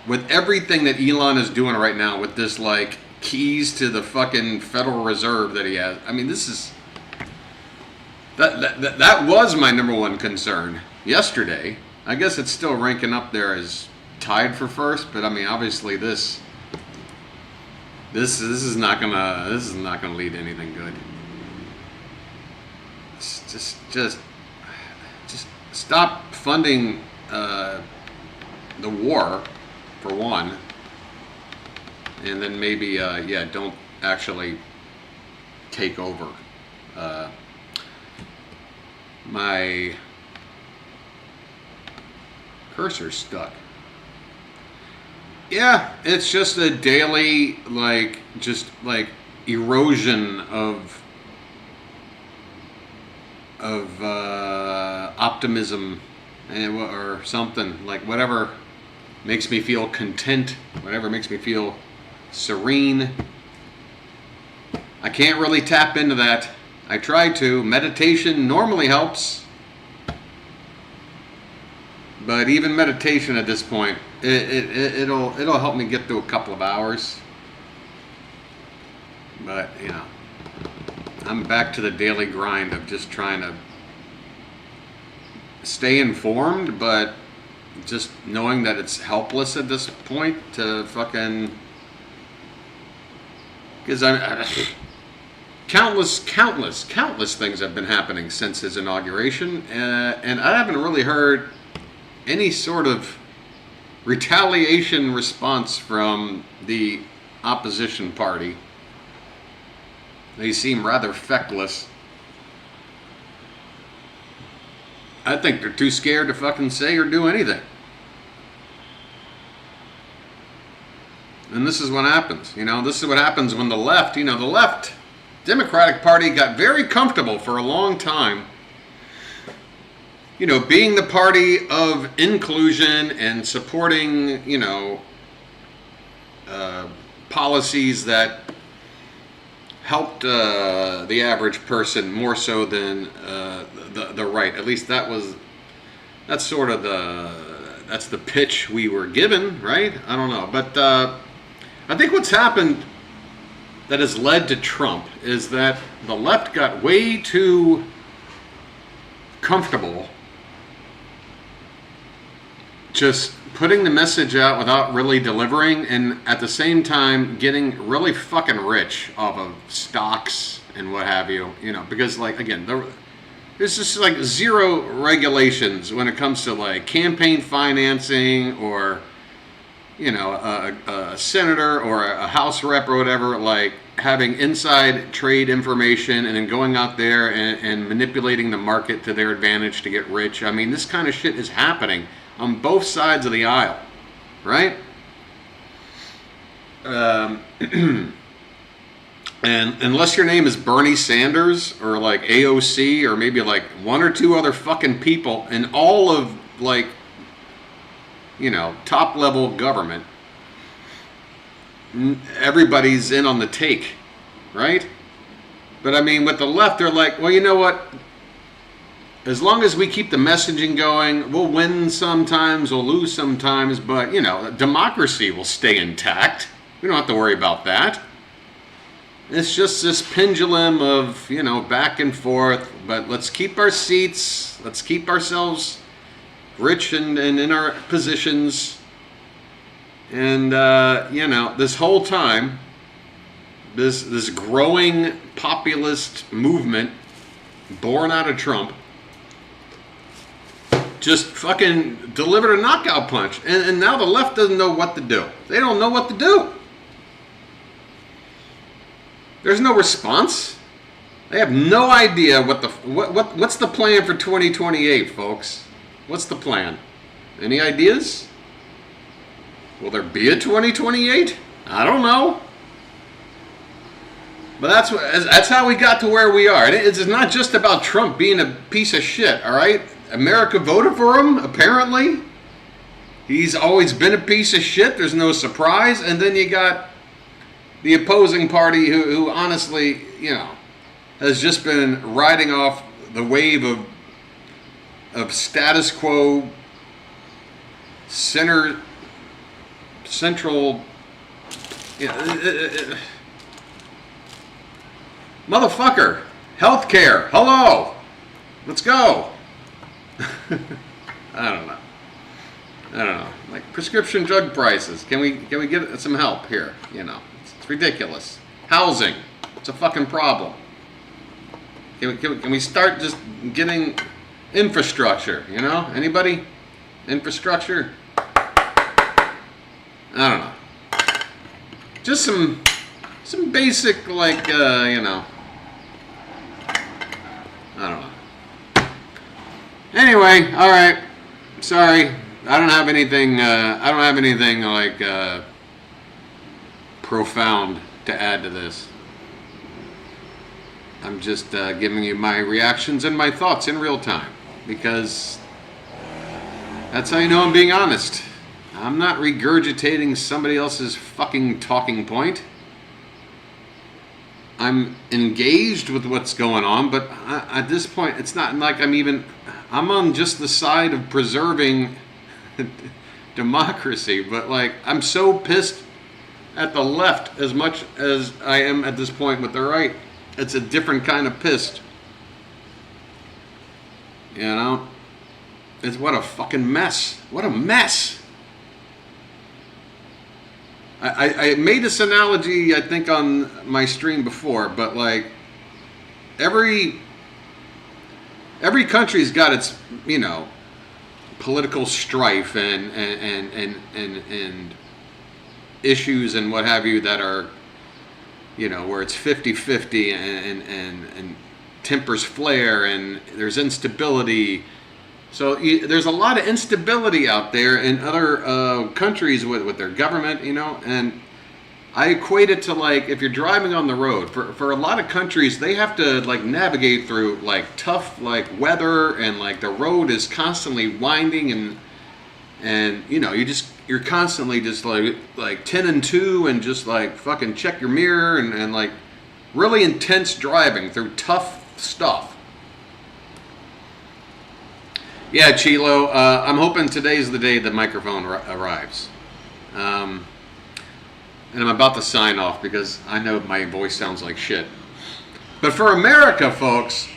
with everything that Elon is doing right now with this, like, keys to the fucking Federal Reserve that he has? I mean, this is that was my number one concern yesterday. I guess it's still ranking up there as tied for first, but I mean, obviously this is not gonna lead to anything good. It's just stop funding the war, for one. And then maybe, don't actually take over. My cursor's stuck. Yeah, it's just a daily, like, erosion of optimism or something. Like, whatever makes me feel content, whatever makes me feel serene. I can't really tap into that. I try to. Meditation normally helps, but even meditation at this point, it'll help me get through a couple of hours. But, you know, I'm back to the daily grind of just trying to stay informed, but just knowing that it's helpless at this point to fucking. Because countless things have been happening since his inauguration, and I haven't really heard any sort of retaliation response from the opposition party. They seem rather feckless. I think they're too scared to fucking say or do anything. And this is what happens. This is what happens when the left, the left Democratic Party got very comfortable for a long time, being the party of inclusion and supporting, policies that helped the average person more so than the right. At least that's the pitch we were given, right? I don't know, but I think what's happened that has led to Trump is that the left got way too comfortable just putting the message out without really delivering, and at the same time getting really fucking rich off of stocks and what have you, because there's just like zero regulations when it comes to like campaign financing or a senator or a house rep or whatever, like having inside trade information and then going out there and manipulating the market to their advantage to get rich. I mean, this kind of shit is happening on both sides of the aisle, right? And unless your name is Bernie Sanders or like AOC or maybe like one or two other fucking people in all of like, top level government, everybody's in on the take, right? But I mean, with the left, they're like, well, you know what? As long as we keep the messaging going, we'll win sometimes, we'll lose sometimes, but, democracy will stay intact. We don't have to worry about that. It's just this pendulum of, back and forth, but let's keep our seats, let's keep ourselves rich and in our positions. And, this whole time, this growing populist movement born out of Trump just fucking delivered a knockout punch. And now the left doesn't know what to do. They don't know what to do. There's no response. They have no idea what's the plan for 2028, folks. What's the plan? Any ideas? Will there be a 2028? I don't know. But that's how we got to where we are. It's not just about Trump being a piece of shit, all right? America voted for him, apparently. He's always been a piece of shit. There's no surprise. And then you got the opposing party who honestly, has just been riding off the wave of status quo, central, motherfucker, healthcare, hello, let's go. I don't know. Like prescription drug prices. Can we get some help here? It's ridiculous. Housing, it's a fucking problem. Can we start just getting infrastructure? Anybody? Infrastructure? I don't know. Just some basic like I don't know. Anyway, all right. Sorry, I don't have anything. Like profound to add to this. I'm just giving you my reactions and my thoughts in real time because that's how you know I'm being honest. I'm not regurgitating somebody else's fucking talking point. I'm engaged with what's going on, but at this point, it's not like I'm on just the side of preserving democracy, but like, I'm so pissed at the left as much as I am at this point with the right. It's a different kind of pissed. It's what a fucking mess. What a mess. I made this analogy, I think, on my stream before, but like every country's got its, political strife and issues and what have you that are, where it's 50-50 and tempers flare and there's instability. So there's a lot of instability out there in other countries with their government, and I equate it to like if you're driving on the road. For a lot of countries, they have to like navigate through like tough like weather, and like the road is constantly winding, and you know you're constantly just like 10 and 2 and just like fucking check your mirror and like really intense driving through tough stuff. Yeah, Chilo, I'm hoping today's the day the microphone arrives. And I'm about to sign off because I know my voice sounds like shit. But for America, folks,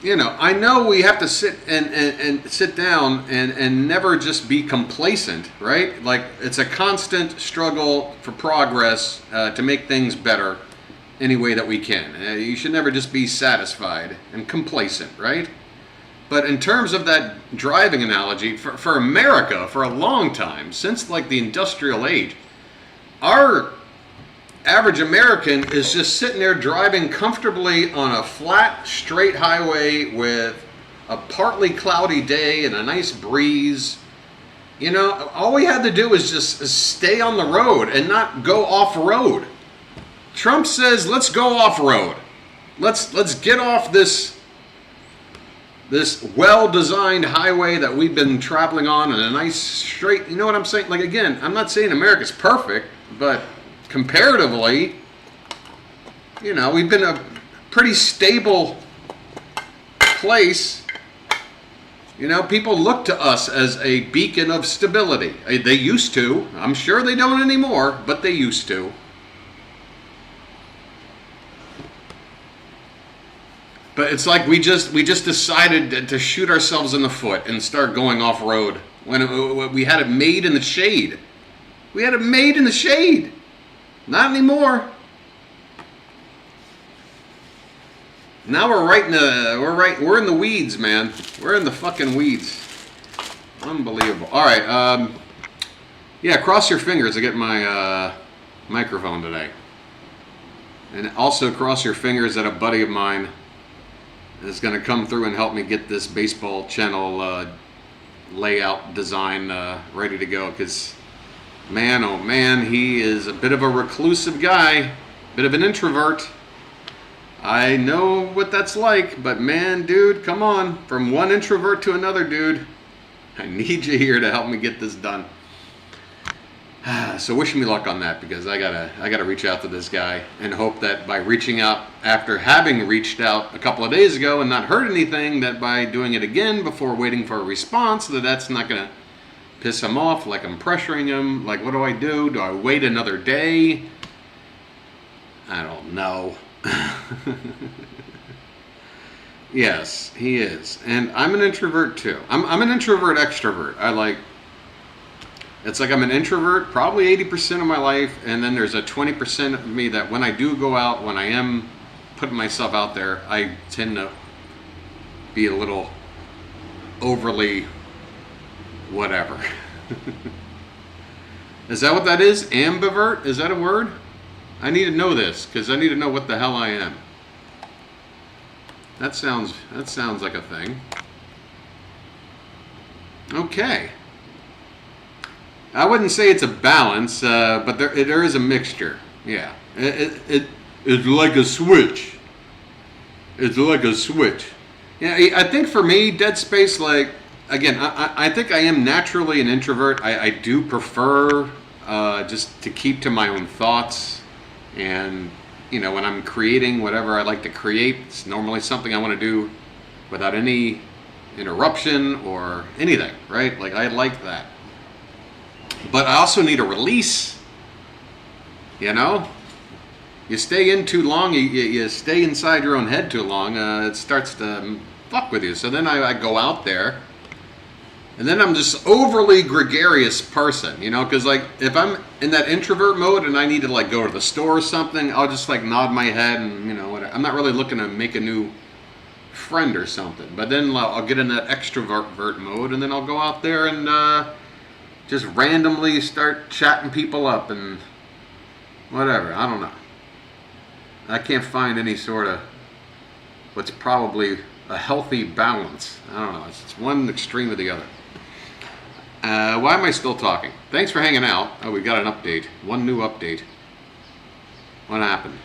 you know, I know we have to sit and sit down and never just be complacent, right? Like, it's a constant struggle for progress to make things better any way that we can. You should never just be satisfied and complacent, right? But in terms of that driving analogy, for America, for a long time, since like the industrial age, our average American is just sitting there driving comfortably on a flat, straight highway with a partly cloudy day and a nice breeze. You know, all we had to do was just stay on the road and not go off-road. Trump says, let's go off-road. Let's get off this well-designed highway that we've been traveling on in a nice straight, you know what I'm saying? Like, again, I'm not saying America's perfect, but comparatively, you know, we've been a pretty stable place. You know, people look to us as a beacon of stability. They used to. I'm sure they don't anymore, but they used to. But it's like we just decided to shoot ourselves in the foot and start going off-road when we had it made in the shade. We had it made in the shade. Not anymore. Now we're in the weeds, man. We're in the fucking weeds. Unbelievable. All right. Yeah, cross your fingers to get my microphone today. And also cross your fingers that a buddy of mine is going to come through and help me get this baseball channel layout design ready to go, because man, oh man, he is a bit of a reclusive guy, bit of an introvert. I know what that's like, but man, dude, come on, from one introvert to another, dude. I need you here to help me get this done. So wish me luck on that, because I gotta reach out to this guy and hope that by reaching out after having reached out a couple of days ago and not heard anything, that by doing it again before waiting for a response, that's not gonna piss him off, like I'm pressuring him. Like, what do I do? Do I wait another day? I don't know. Yes, he is. And I'm an introvert too. I'm an introvert extrovert. It's like I'm an introvert probably 80% of my life, and then there's a 20% of me that when I do go out, when I am putting myself out there, I tend to be a little overly whatever. Is that what that is? Ambivert? Is that a word? I need to know this, because I need to know what the hell I am. That sounds like a thing. Okay. I wouldn't say it's a balance, but there is a mixture. Yeah. It's like a switch. It's like a switch. Yeah, I think for me, Dead Space, like, again, I think I am naturally an introvert. I do prefer just to keep to my own thoughts. And, you know, when I'm creating whatever I like to create, it's normally something I want to do without any interruption or anything, right? Like, I like that. But I also need a release, you know? You stay in too long, you stay inside your own head too long, it starts to fuck with you. So then I go out there, and then I'm just overly gregarious person, you know? Because, like, if I'm in that introvert mode and I need to, like, go to the store or something, I'll just, like, nod my head and, you know, whatever. I'm not really looking to make a new friend or something. But then I'll get in that extrovert mode, and then I'll go out there and just randomly start chatting people up and whatever. I don't know. I can't find any sort of what's probably a healthy balance. I don't know. It's one extreme or the other. Why am I still talking? Thanks for hanging out. Oh, we got an update. One new update. What happened?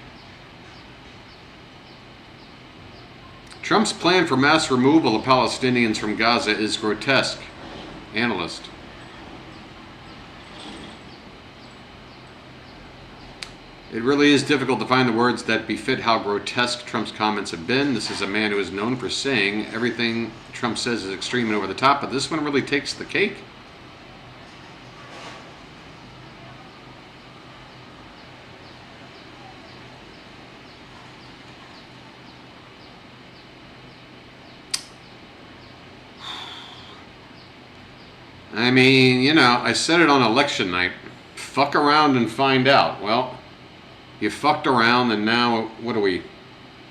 Trump's plan for mass removal of Palestinians from Gaza is grotesque. Analyst. It really is difficult to find the words that befit how grotesque Trump's comments have been. This is a man who is known for saying everything Trump says is extreme and over the top, but this one really takes the cake. I mean, you know, I said it on election night. Fuck around and find out. Well, you fucked around, and now, what are we,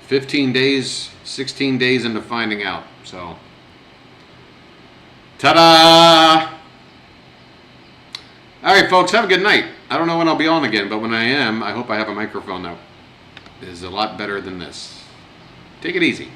15 days, 16 days into finding out. So, ta-da! All right, folks, have a good night. I don't know when I'll be on again, but when I am, I hope I have a microphone that is a lot better than this. Take it easy.